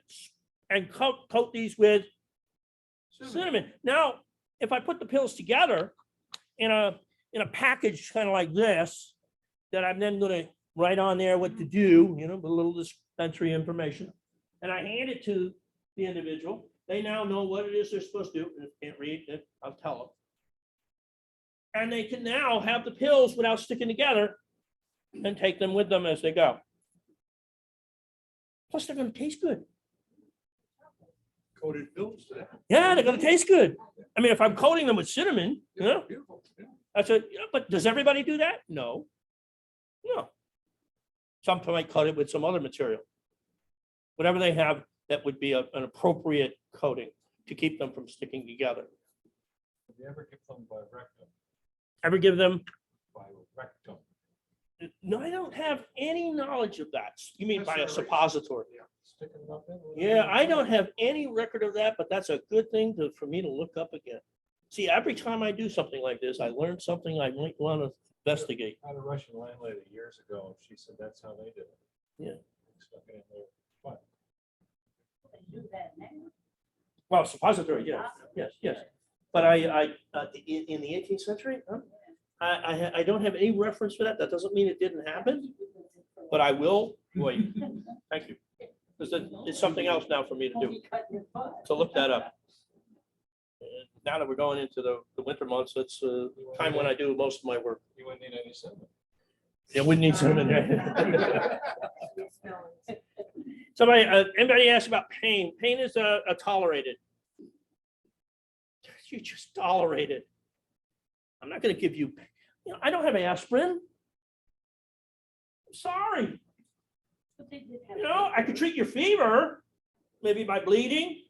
and coat these with cinnamon. Now, if I put the pills together in a package kind of like this, that I'm then going to write on there what to do, you know, with a little dispensary information, and I hand it to the individual, they now know what it is they're supposed to do. And if they can't read it, I'll tell them. And they can now have the pills without sticking together and take them with them as they go. Plus, they're going to taste good. Coated pills. Yeah, they're going to taste good. I mean, if I'm coating them with cinnamon, you know, Beautiful. Yeah. I said, you know, but does everybody do that? No. No. Some might cut it with some other material. Whatever they have, that would be an appropriate coating to keep them from sticking together. Did you ever give them by rectum? Ever give them? By rectum. No, I don't have any knowledge of that. You mean by a That's all right. suppository? Sticking them up in? Yeah, I don't have any record of that, but that's a good thing for me to look up again. See, every time I do something like this, I learn something I might want to investigate. I had a Russian landlady years ago, and she said that's how they did it. Yeah. Stuck it in their butt. They do that now. Well, suppository, yes. But in the 18th century, huh? I don't have any reference for that. That doesn't mean it didn't happen, but I will wait. Thank you. Because it's something else now for me to do, to look that up. And now that we're going into the winter months, it's time when I do most of my work. You wouldn't need any cinnamon. Yeah, we need some in there. Somebody, anybody asked about pain? Pain is tolerated. You just tolerate it. I'm not going to give you, I don't have aspirin. I'm sorry. But they did have. You know, I could treat your fever, maybe by bleeding,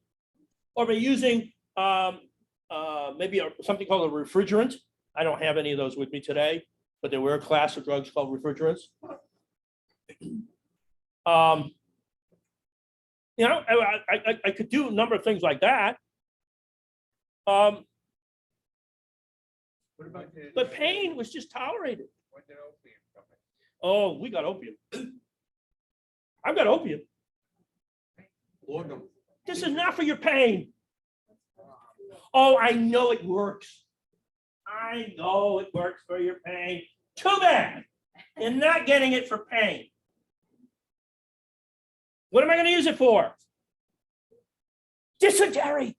or by using maybe something called a refrigerant. I don't have any of those with me today, but there were a class of drugs called refrigerants. You know, I could do a number of things like that. What about But pain was just tolerated. when did opium come in? Oh, we got opium. I've got opium. Laudanum. This is not for your pain. Oh, I know it works. I know it works for your pain. Too bad. You're not getting it for pain. What am I going to use it for? Dysentery.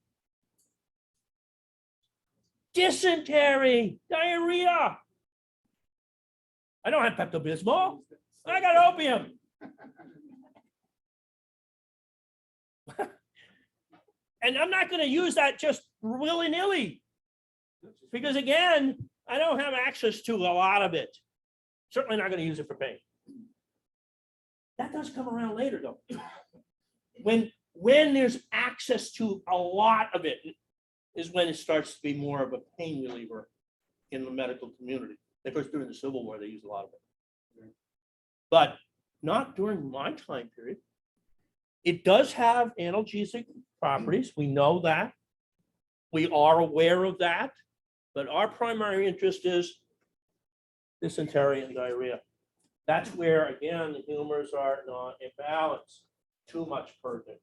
Dysentery, diarrhea. I don't have Pepto-Bismol. I got opium. And I'm not going to use that just willy-nilly. Because again, I don't have access to a lot of it. Certainly not going to use it for pain. That does come around later though. When there's access to a lot of it is when it starts to be more of a pain reliever in the medical community. Of course, during the Civil War, they used a lot of it. But not during my time period. It does have analgesic properties. We know that. We are aware of that. But our primary interest is dysentery and diarrhea. That's where, again, the humors are not in balance. Too much purging.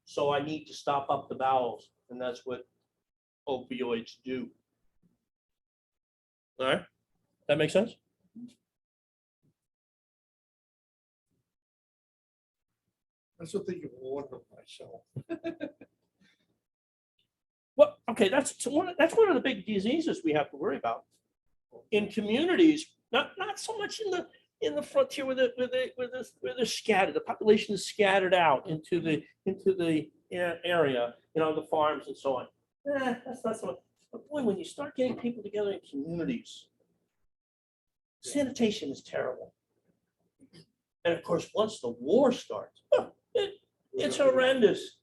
So I need to stop up the bowels, and that's what opioids do. All right, that makes sense? That's the thing you warned of myself. Well, okay, that's one of the big diseases we have to worry about in communities. Not so much in the frontier where they're scattered. The population is scattered out into the area, the farms and so on. That's not so much. But boy, when you start getting people together in communities, sanitation is terrible. And of course, once the war starts, it's horrendous.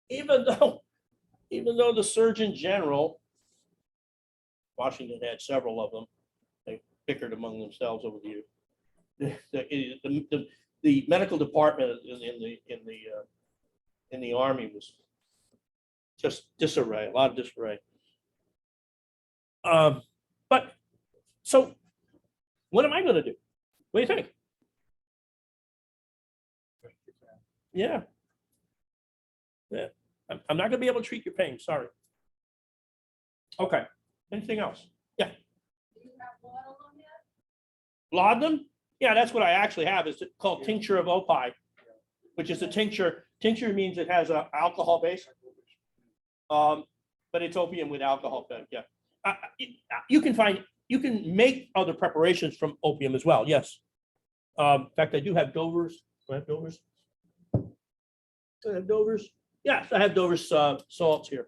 Even though the Surgeon General, Washington had several of them, they bickered among themselves over the years. The medical department in the Army was just disarray, a lot of disarray. But so, what am I going to do? What do you think? Yeah. I'm not going to be able to treat your pain. Sorry. Okay. Anything else? Yeah. Do you have laudanum yet? Laudanum? Yeah, that's what I actually have. It's called tincture of opi, which is a tincture. Tincture means it has an alcohol base. But it's opium with alcohol. Yeah. You can make other preparations from opium as well. Yes. In fact, I do have Dover's. Do I have Dover's? Do I have Dover's? Yes, I have Dover's salts here,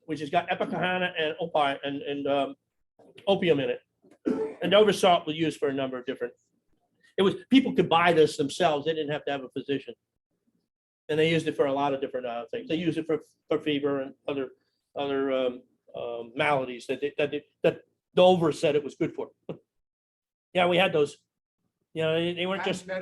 which has got ipecacuanha and opi and opium in it. And Dover's salt was used for a number of different. People could buy this themselves. They didn't have to have a physician, and they used it for a lot of different things. They use it for fever and other maladies that Dover said it was good for. Yeah, we had those. They weren't just the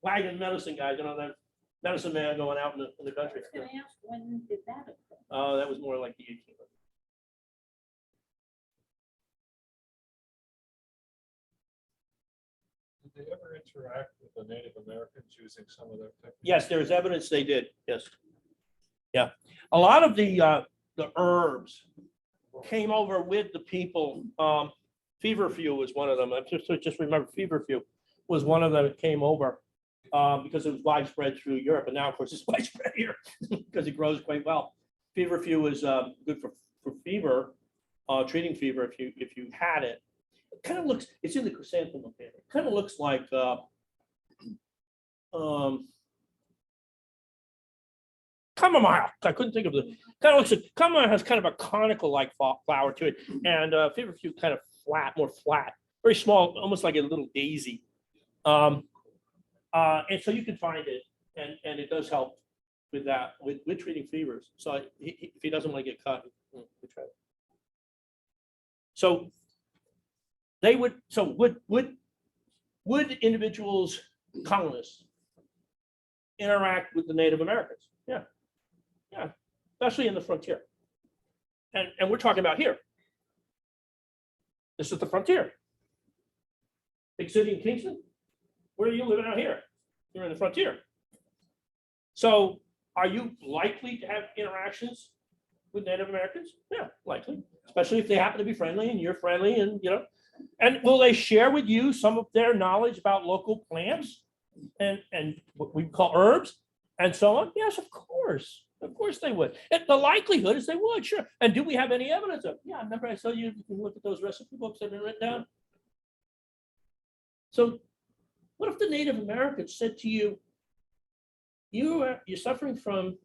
wagon medicine guys, the medicine man going out in the country. I was gonna ask, when did that occur? Oh, that was more like the 1800s. Did they ever interact with the Native Americans using some of their techniques? Yes, there's evidence they did. Yes. Yeah. A lot of the herbs came over with the people. Feverfew was one of them. I just remember Feverfew was one of them that came over because it was widespread through Europe. And now, of course, it's widespread here because it grows quite well. Feverfew is good for fever, treating fever if you had it. It kind of looks, it's in the chrysanthemum family. It kind of looks like chamomile. I couldn't think of the kind of looks like chamomile has kind of a conical like flower to it, and feverfew kind of more flat, very small, almost like a little daisy. And so you can find it, and it does help with that with treating fevers. So if he doesn't want to get cut, we try it. So they would. So would individuals, colonists, interact with the Native Americans? Yeah, yeah, especially in the frontier. And we're talking about here. This is the frontier. Big city in Kingston. Where are you living out here? You're in the frontier. So are you likely to have interactions with Native Americans? Yeah, likely. Especially if they happen to be friendly and you're friendly and And will they share with you some of their knowledge about local plants and what we call herbs and so on? Yes, of course. Of course they would. And the likelihood is they would, sure. And do we have any evidence of? Yeah, remember I told you, you can look at those recipe books that have been written down. So what if the Native Americans said to you, you're suffering from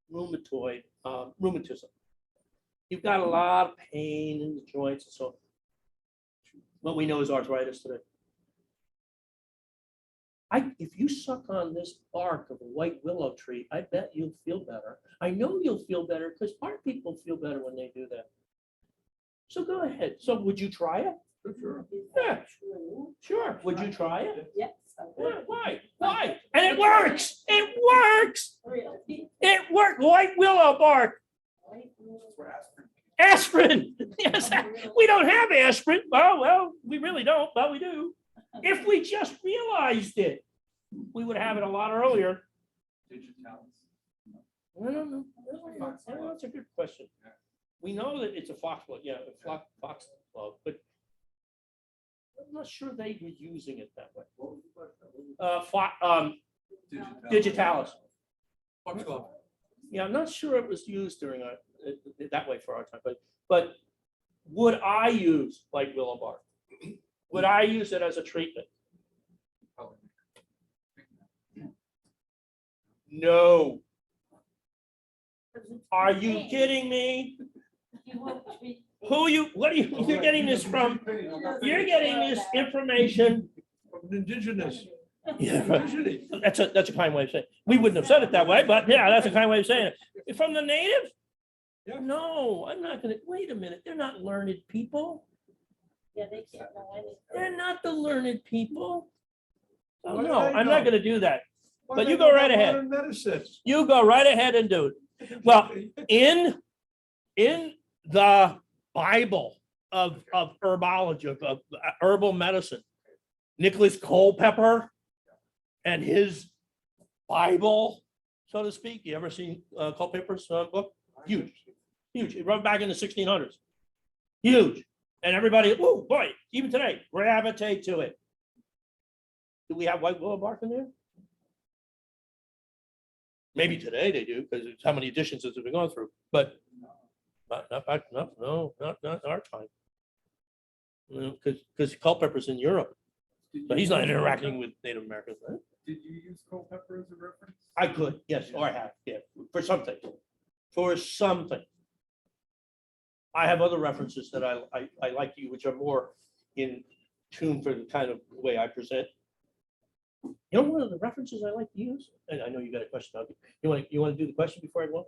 rheumatism. You've got a lot of pain in the joints and so on. What we know is arthritis today. If you suck on this bark of a white willow tree, I bet you'll feel better. I know you'll feel better because our people feel better when they do that. So go ahead. So would you try it? Sure. Yeah, sure. Would you try it? Yes. I would. Yeah, why? Why? And it works. It works. Really? It worked. White willow bark. Aspirin. Yes, we don't have aspirin. Oh, well, we really don't, but we do. If we just realized it, we would have it a lot earlier. I don't know. That's a good question. We know that it's a foxglove, yeah, a foxglove, but I'm not sure they were using it that way. Digitalis. Foxglove. Yeah, I'm not sure it was used during that way for our time, but would I use like willow bark? Would I use it as a treatment? No. Are you kidding me? What are you're getting this from? You're getting this information. From indigenous. Yeah, that's a kind way of saying it. We wouldn't have said it that way, but yeah, that's a kind way of saying it. From the natives? Yeah. No, I'm not gonna, wait a minute, they're not learned people. Yeah, they can't know anything. They're not the learned people. Oh, Why do no, they I'm not know? gonna do that. Why But they you go know right about ahead. modern medicine? You go right ahead and do it. Well, in the Bible of herbology, of herbal medicine, Nicholas Culpeper and his Bible, so to speak. You ever seen Culpeper's book? Huge. It wrote back in the 1600s. Huge. And everybody, oh boy, even today, gravitate to it. Do we have white willow bark in there? Maybe today they do, because it's how many editions has it been going through, but not back, not our time. Because Culpeper's in Europe, but he's not interacting with Native Americans. Right? Did you use Culpeper as a reference? I could, yes, or I have, yeah, for something. I have other references that I like to use, which are more in tune for the kind of way I present. You know, one of the references I like to use, and I know you got a question. You want to do the question before I go on?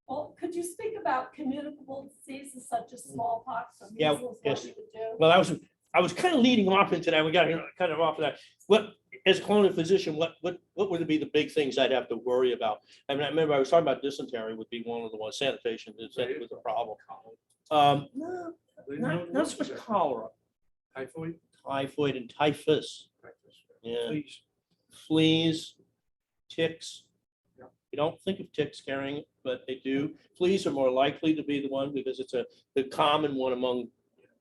Well, could you speak about communicable diseases such as smallpox or Yeah, measles? yes. What you would do? Well, I was kind of leading off into that. We got kind of off of that. What, as a colonial physician, what would be the big things I'd have to worry about? I mean, I remember I was talking about dysentery would be one of the ones. Sanitation was a problem. No, not so much cholera. Typhoid and typhus. Yeah. Fleas, ticks. You don't think of ticks carrying it, but they do. Fleas are more likely to be the one because it's the common one among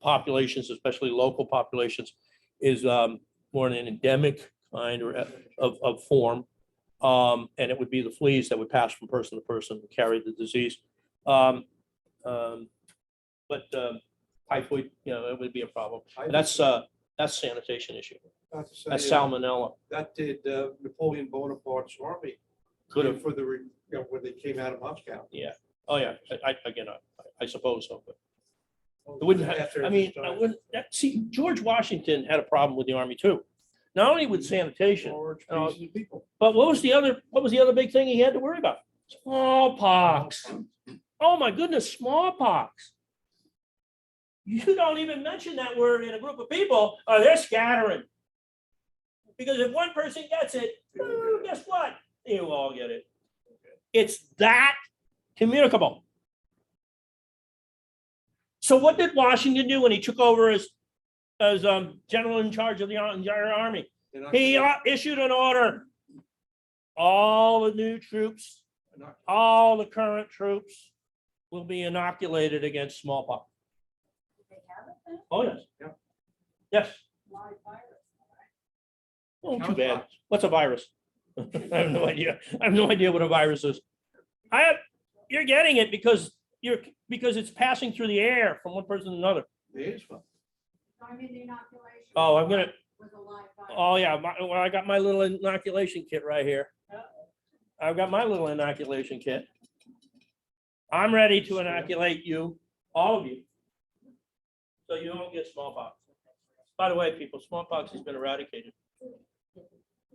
populations, especially local populations, is more an endemic kind of form. And it would be the fleas that would pass from person to person and carry the disease. But typhoid, it would be a problem. That's sanitation issue. That's salmonella. That did Napoleon Bonaparte's army. Could have. For the, when they came out of Moscow. Yeah. Oh, yeah. I suppose so, but it wouldn't have, I mean, I wouldn't, see, George Washington had a problem with the army too. Not only with sanitation, but what was the other big thing he had to worry about? Smallpox. Oh, my goodness, smallpox. You don't even mention that word in a group of people, they're scattering. Because if one person gets it, guess what? You all get it. It's that communicable. So what did Washington do when he took over as general in charge of the entire army? He issued an order. All the new troops, all the current troops will be inoculated against smallpox. They have it then? Oh, yes. Yeah. Yes. live virus. Oh, too Sounds bad. fine. What's a virus? I have no idea. I have no idea what a virus is. You're getting it because it's passing through the air from one person to another. It is fun. I mean, the inoculation. Oh, I'm gonna, Was a live virus. oh yeah, well, I got my little inoculation kit right here. I've got my little inoculation kit. I'm ready to inoculate you, all of you. So you don't get smallpox. By the way, people, smallpox has been eradicated.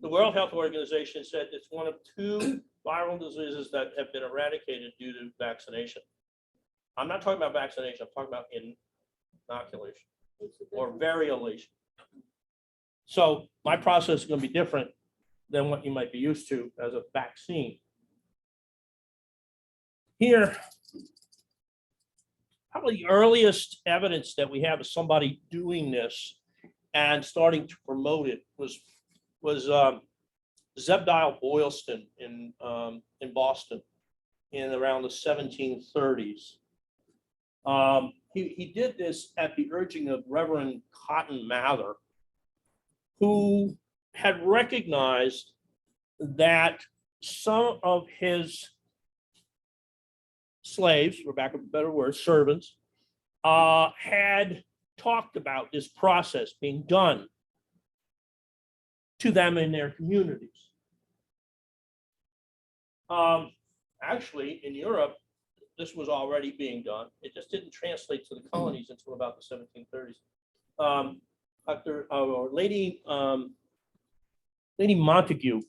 The World Health Organization said it's one of 2 viral diseases that have been eradicated due to vaccination. I'm not talking about vaccination, I'm talking about inoculation or variolation. So my process is going to be different than what you might be used to as a vaccine. Here, probably the earliest evidence that we have of somebody doing this and starting to promote it was Zebediah Boylston in Boston in around the 1730s. He did this at the urging of Reverend Cotton Mather, who had recognized that some of his slaves, for lack of a better word, servants, had talked about this process being done to them in their communities. Actually, in Europe, this was already being done. It just didn't translate to the colonies until about the 1730s. Lady Montague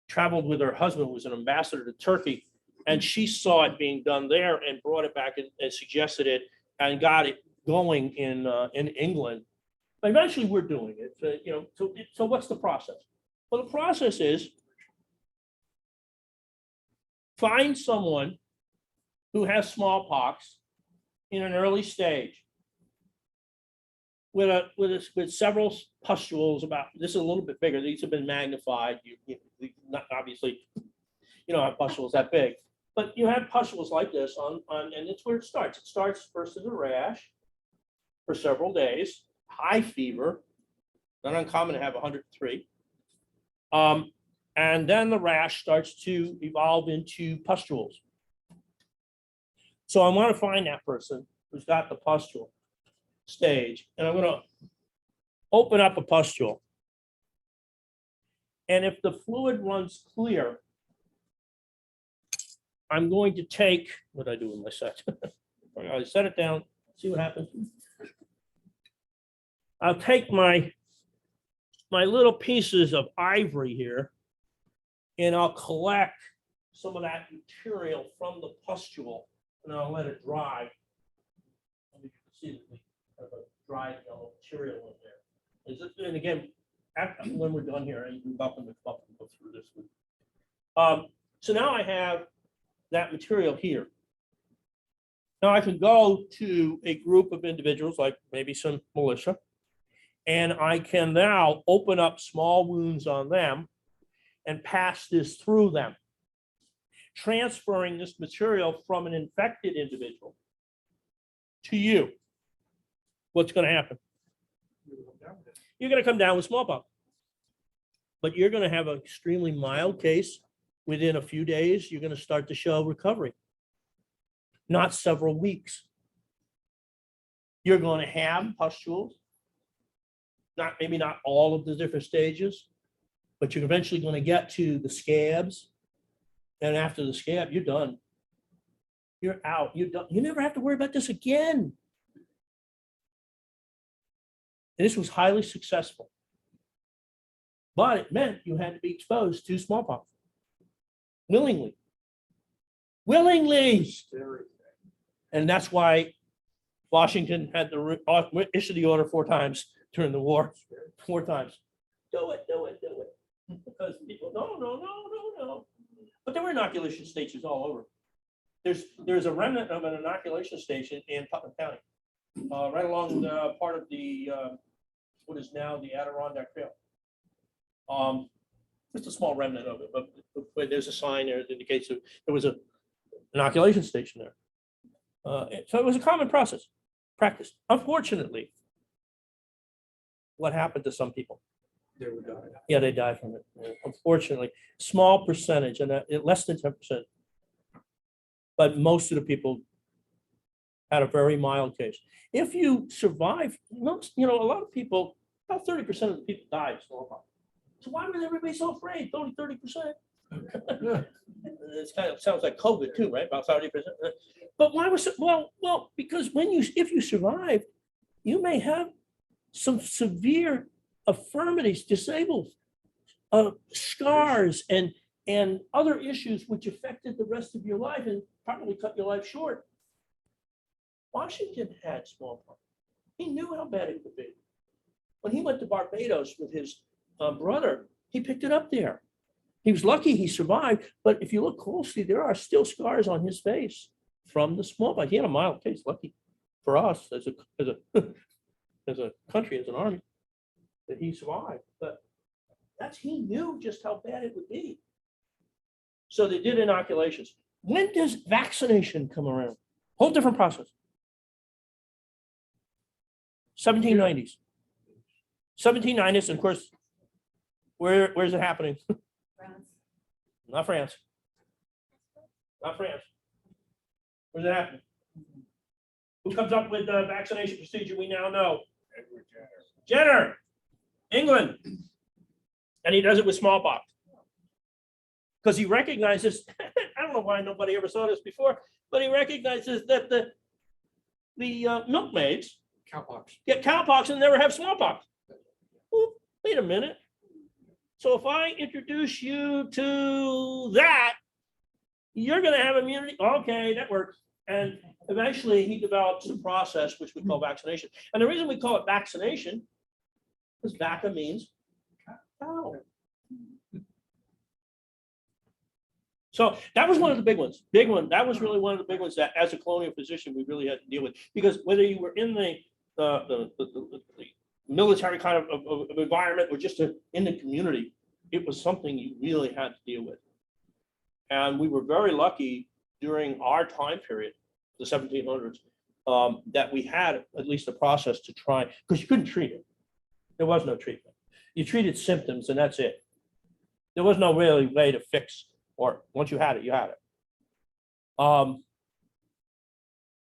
traveled with her husband, who was an ambassador to Turkey, and she saw it being done there and brought it back and suggested it and got it going in England. But eventually, we're doing it. So what's the process? Well, the process is find someone who has smallpox in an early stage with several pustules. About this is a little bit bigger. These have been magnified. Not obviously, you don't have pustules that big, but you have pustules like this and it's where it starts. It starts first as a rash for several days, high fever, not uncommon to have 103. And then the rash starts to evolve into pustules. So I want to find that person who's got the pustule stage, and I'm going to open up a pustule. And if the fluid runs clear, I'm going to take, what did I do with my set? I set it down, see what happens. I'll take my little pieces of ivory here, and I'll collect some of that material from the pustule, and I'll let it dry. And you can see that we have a dried yellow material in there. And again, when we're done here, you're welcome to go through this. So now I have that material here. Now I can go to a group of individuals, like maybe some militia, and I can now open up small wounds on them and pass this through them, transferring this material from an infected individual to you. What's going to happen? You're going to come down with smallpox, but you're going to have an extremely mild case. Within a few days, you're going to start to show recovery, not several weeks. You're going to have pustules, maybe not all of the different stages, but you're eventually going to get to the scabs. And after the scab, you're done. You're out. You're done. You never have to worry about this again. And this was highly successful. But it meant you had to be exposed to smallpox. Willingly. Willingly. And that's why Washington had to issue the order 4 times during the war. 4 times. Do it, do it, do it. Because people, no. But there were inoculation stations all over. There's a remnant of an inoculation station in Putnam County, right along part of the what is now the Adirondack Trail. Just a small remnant of it, but there's a sign there that indicates that there was an inoculation station there. So it was a common practice. Unfortunately, what happened to some people? They would die. Yeah, they die from it. Unfortunately, small percentage, and less than 10%. But most of the people had a very mild case. If you survive, most, a lot of people, about 30% of the people died of smallpox. So why was everybody so afraid? Only 30%. It's kind of sounds like COVID too, right? About 30%. But why was it? Well, because if you survive, you may have some severe infirmities, disabled, scars, and other issues which affected the rest of your life and probably cut your life short. Washington had smallpox. He knew how bad it could be. When he went to Barbados with his brother, he picked it up there. He was lucky he survived, but if you look closely, there are still scars on his face from the smallpox. He had a mild case, lucky for us as a country, as an army, that he survived. But he knew just how bad it would be. So they did inoculations. When does vaccination come around? Whole different process. 1790s. 1790s, and of course, where's it happening? France. Not France. Not France. Where's it happening? Who comes up with the vaccination procedure we now know? Edward Jenner. Jenner, England. And he does it with smallpox. Because he recognizes, I don't know why nobody ever saw this before, but he recognizes that the milkmaids Cowpox. get cowpox and never have smallpox. Well, wait a minute. So if I introduce you to that, you're going to have immunity. Okay, that works. And eventually he develops a process which we call vaccination. And the reason we call it vaccination is vaca means cow. So that was one of the big ones. Big one. That was really one of the big ones that, as a colonial physician, we really had to deal with. Because whether you were in the military kind of environment or just in the community, it was something you really had to deal with. And we were very lucky during our time period, the 1700s, that we had at least a process to try, because you couldn't treat it. There was no treatment. You treated symptoms and that's it. There was no really way to fix, or once you had it, you had it. That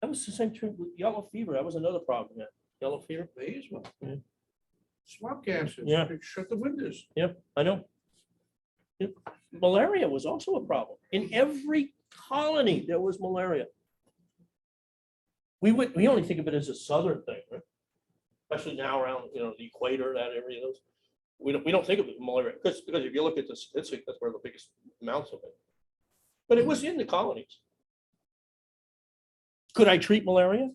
was the same true with yellow fever. That was another problem. Yeah. Yellow fever. There is one. Yeah. Smart gases. Yeah. They shut the windows. Yep, I know. Yep. Malaria was also a problem. In every colony, there was malaria. We only think of it as a southern thing, right? Especially now around the equator, that area. Those we don't think of it as malaria because if you look at the statistics, that's where the biggest amounts of it. But it was in the colonies. Could I treat malaria?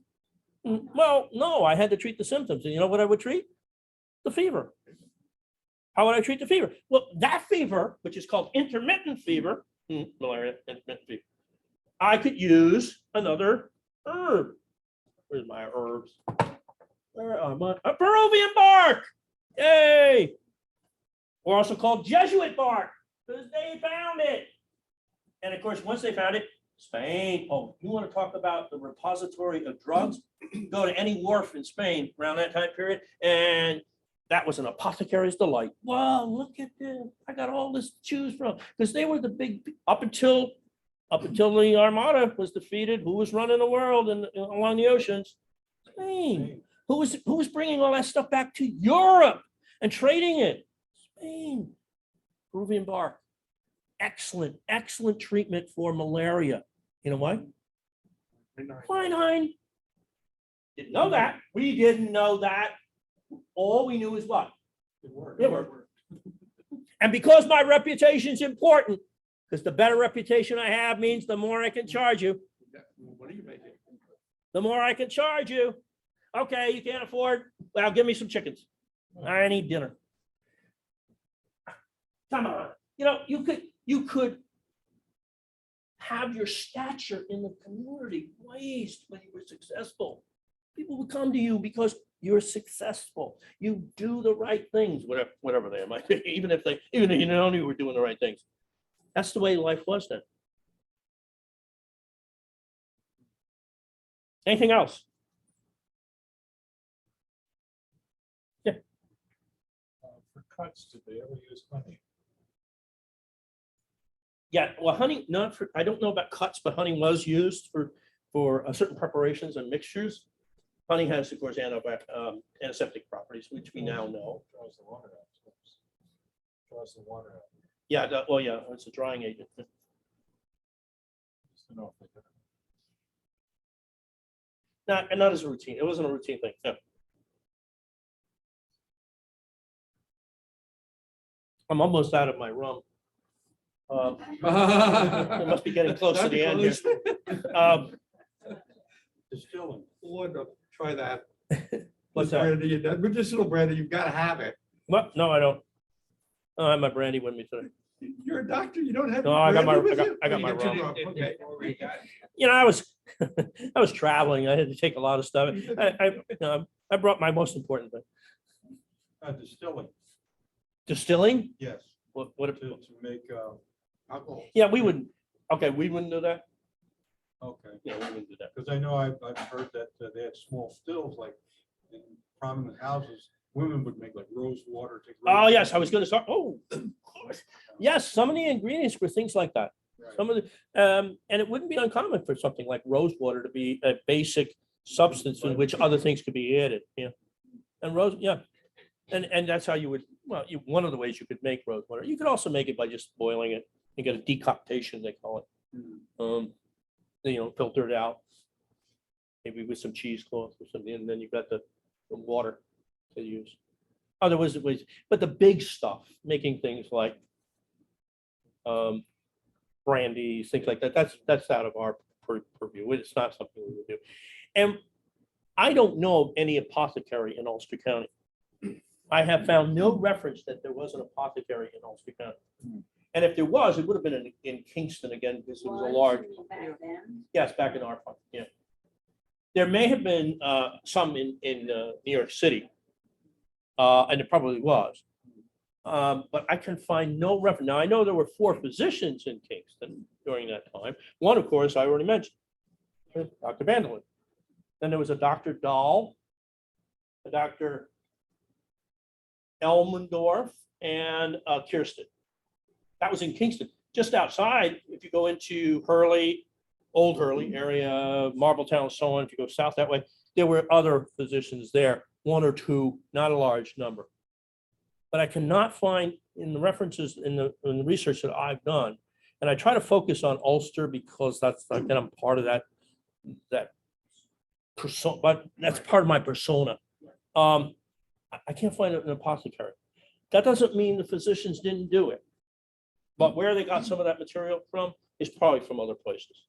Well, no, I had to treat the symptoms. And you know what I would treat? The fever. How would I treat the fever? Well, that fever, which is called intermittent fever, malaria, intermittent fever, I could use another herb. Where's my herbs? Where are my? A Peruvian bark. Yay! Or also called Jesuit bark, because they found it. And of course, once they found it, Spain. Oh, you want to talk about the repository of drugs? Go to any wharf in Spain around that time period, and that was an apothecary's delight. Wow, look at this. I got all this to choose from. Because they were the big, up until the Armada was defeated. Who was running the world along the oceans? Spain. Who was bringing all that stuff back to Europe and trading it? Spain. Peruvian bark. Excellent treatment for malaria. You know why? Quinine. Didn't know that. We didn't know that. All we knew is what? It worked. And because my reputation is important, because the better reputation I have means the more I can charge you. What are you making? The more I can charge you. Okay, you can't afford. Well, give me some chickens. I need dinner. Come on. You could have your stature in the community raised when you were successful. People would come to you because you're successful. You do the right things, whatever they might be, even if you know you were doing the right things. That's the way life was then. Anything else? Yeah. cuts, did they ever use honey? Yeah, well, honey, not for, I don't know about cuts, but honey was used for certain preparations and mixtures. Honey has, of course, antiseptic properties, which we now know. Draws the water out. Draws the water out. Yeah, well, yeah, it's a drying agent. Just to know if they did it. Not as a routine. It wasn't a routine thing. No. I'm almost out of my rum. It must be getting close to the end here. Distilling. Lord, try that. What's that? Brandy, that medicinal brandy, you've got to have it. What? No, I don't. I have my brandy with me today. You're a doctor, you don't have. No, I got my- brandy with I got- you? I got You my get your rum. Okay. I was I was traveling. I had to take a lot of stuff. I brought my most important thing. Distilling, Distilling? yes, What? to make alcohol. Yeah, we wouldn't. Okay, we wouldn't do that. Okay, Yeah, we wouldn't do that. because I know I've heard that they had small stills, like in prominent houses, women would make like rose water. take Oh, rose yes, I water. was going to start. Oh, of course. Yes, some of the ingredients were things like that. Right. Some of the, and it wouldn't be uncommon for something like rose water to be a basic substance in which other things could be added. Yeah. And rose, yeah. And that's how you would, well, one of the ways you could make rose water. You could also make it by just boiling it. You get a decoction, they call it. Filter it out. Maybe with some cheesecloth or something, and then you've got the water to use. Other ways, but the big stuff, making things like brandies, things like that, that's out of our purview. It's not something we would do. And I don't know of any apothecary in Ulster County. I have found no reference that there was an apothecary in Ulster County. And if there was, it would have been in Kingston again, because it was a large, Back then. yes, back in our part, yeah. There may have been some in New York City, and it probably was. But I can find no reference. Now, I know there were 4 physicians in Kingston during that time. One, of course, I already mentioned, Dr. Vanderlyn. Then there was a Dr. Dahl, a Dr. Elmendorf, and Kirsten. That was in Kingston. Just outside, if you go into Hurley, Old Hurley area, Marbletown, and so on, if you go south that way, there were other physicians there, 1 or 2, not a large number. But I cannot find in the references in the research that I've done, and I try to focus on Ulster because that's, again, I'm part of that persona, but that's part of my persona. I can't find an apothecary. That doesn't mean the physicians didn't do it. But where they got some of that material from is probably from other places.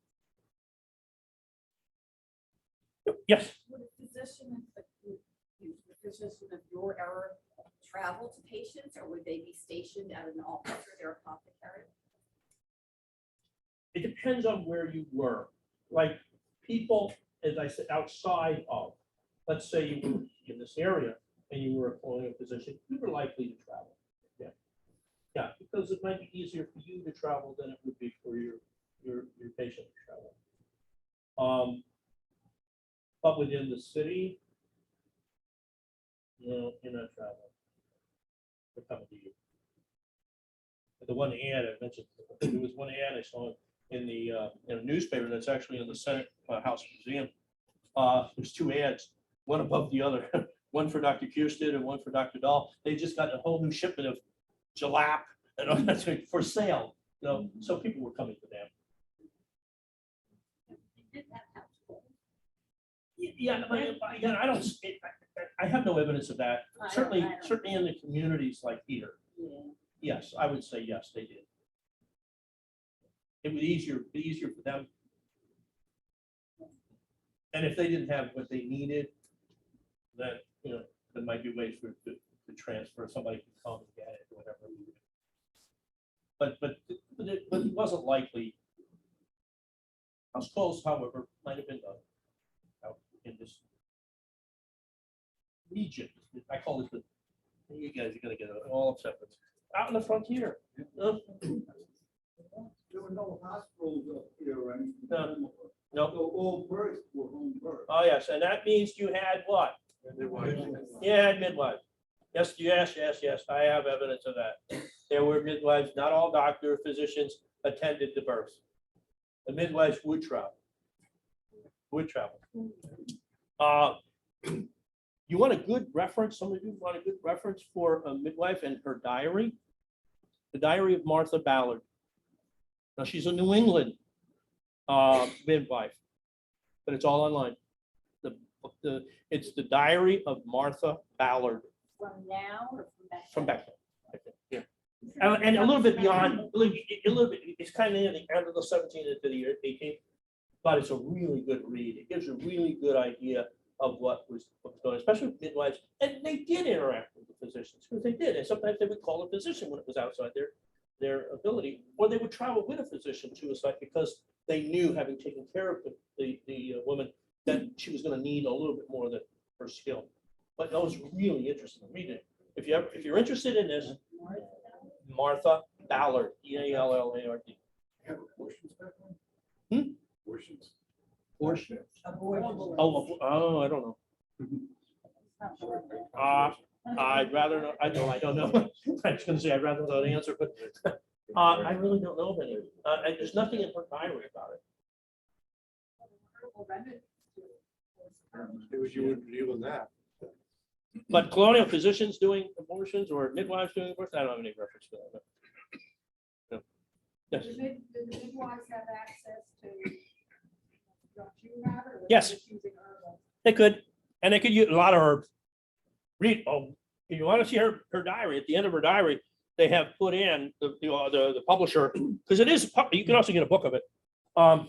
Yes. Would a physician of your era travel to patients, or would they be stationed at an office or their apothecary? It depends on where you were. Like people, as I said, outside of, let's say you were in this area and you were a colonial physician, you were likely to travel. Yeah. Yeah, because it might be easier for you to travel than it would be for your patient to travel. But within the city, no, you're not traveling. They're coming to you. But the one ad I mentioned, there was one ad I saw in a newspaper that's actually in the Senate House Museum. There's 2 ads, one above the other, one for Dr. Kirsten and one for Dr. Dahl. They just got a whole new shipment of jalap and all that sort for sale. So people were coming to them. You did have house calls. Yeah, but again, I have no evidence of that. I don't Certainly either. in the communities like here. Yeah. Yes, I would say yes, they did. It would be easier for them. And if they didn't have what they needed, then, there might be ways to transfer, somebody can come and get it, whatever. But it wasn't likely. House calls, however, might have been done out in this region. I call it you guys are gonna get all upset with out in the frontier. There were no hospitals up here or anything. No. So all births were home births. Oh, yes, and that means you had what? You had midwives. Yes, yes, I have evidence of that. There were midwives, not all doctor physicians attended the births. The midwives would travel. Uh, You want a good reference? Some of you want a good reference for a midwife and her diary? The Diary of Martha Ballard. Now, she's a New England midwife, but it's all online. It's the Diary of Martha Ballard From now or from back? from back then. I think, yeah. And a little bit beyond, a little bit, it's kind of near the end of the 17th into the year 18th, but it's a really good read. It gives you a really good idea of what was going on, especially with midwives. And they did interact with the physicians, because they did. And sometimes they would call a physician when it was outside their ability, or they would travel with a physician to a site because they knew, having taken care of the woman, that she was going to need a little bit more than her skill. But that was really interesting. Read it. If you're interested in this, Martha Ballard, Ballard. Have abortions back Hmm? then? Abortions. Portion. Oh, I don't know. I'd rather not. I don't know. I was going to say I'd rather not answer, but I really don't know of any. There's nothing in her diary about it. You would deal with that. But colonial physicians doing abortions or midwives doing abortions, I don't have any reference to that. No. Yes. Do the midwives have access to what you have, or? Yes. Just using herbal? They could, and they could use a lot of herbs. Read, if you want to see her diary, at the end of her diary, they have put in the publisher, because it is, you can also get a book of it. But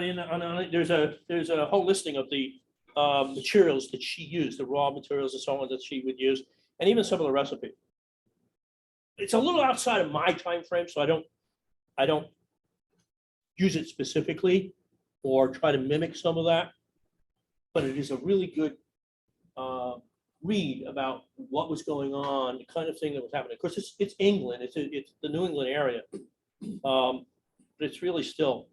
there's a whole listing of the materials that she used, the raw materials and so on that she would use, and even some of the recipes. It's a little outside of my time frame, so I don't use it specifically or try to mimic some of that. But it is a really good read about what was going on, the kind of thing that was happening. Of course, it's England, it's the New England area. But it's really still,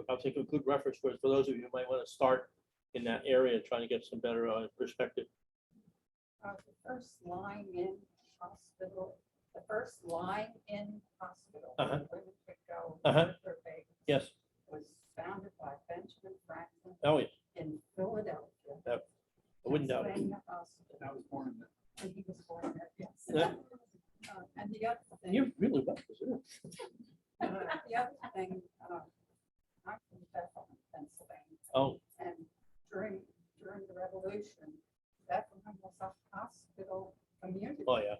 I think, a good reference for those of you who might want to start in that area, trying to get some better perspective. The first line in hospital, Uh-huh. where women could go Uh-huh. with their babies, Yes. was founded by Benjamin Franklin Oh, yeah. in Philadelphia. I wouldn't doubt it. Pennsylvania Hospital. I was born in that. And he was born there, yes. Yeah. And the other thing. You're really well preserved. The other thing, I'm from Bethlehem, Pennsylvania. Oh, And during the revolution, Bethlehem was a hospital community. oh, yeah.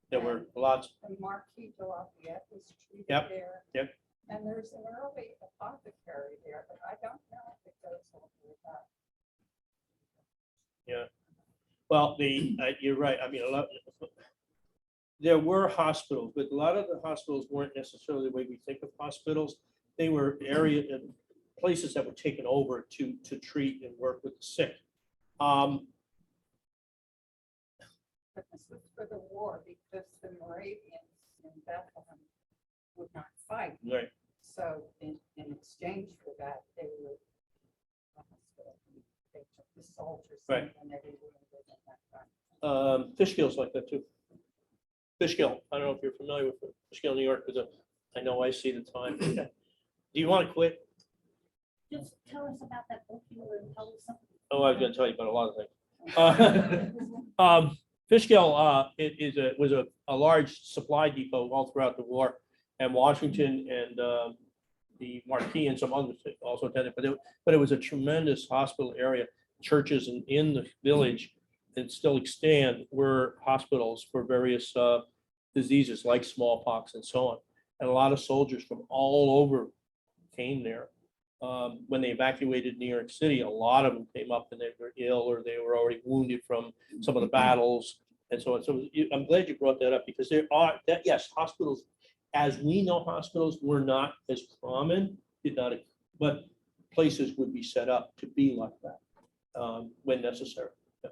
There were lots. The Marquis de Lafayette was treated Yep, there. yep. And there's an early apothecary there, but I don't know if it goes over that. Yeah. Well, you're right. I mean, there were hospitals, but a lot of the hospitals weren't necessarily the way we think of hospitals. They were places that were taken over to treat and work with the sick. But this was for the war because the Moravians in Bethlehem would not fight. Right. So in exchange for that, they were a hospital. They took the soldiers in Right. and they were wounded and that kind. Fishkill's like that too. Fishkill. I don't know if you're familiar with Fishkill, New York, because I know I see the time. Do you want to quit? Just tell us about that book you were telling us something. Oh, I was going to tell you about a lot of things. Fishkill was a large supply depot all throughout the war, and Washington and the Marquis and some others also attended. But it was a tremendous hospital area. Churches in the village that still extant were hospitals for various diseases like smallpox and so on. And a lot of soldiers from all over came there. When they evacuated New York City, a lot of them came up and they were ill or they were already wounded from some of the battles and so on. So I'm glad you brought that up because yes, hospitals, as we know, hospitals were not as common, but places would be set up to be like that when necessary. Yeah.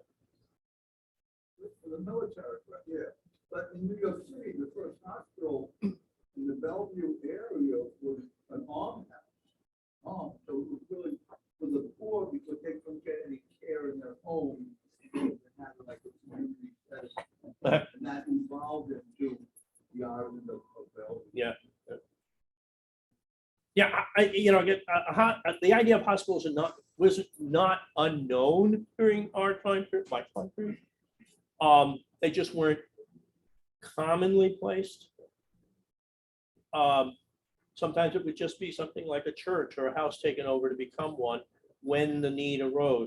For the military, right, yeah. But in New York City, the first hospital in the Bellevue area was an almshouse. So it was really for the poor because they couldn't get any care in their homes. They had like a community setting. the idea of hospitals was not unknown during our time period, my time period. They just weren't commonly placed. Sometimes it would just be something like a church or a house taken over to become one when the need arose.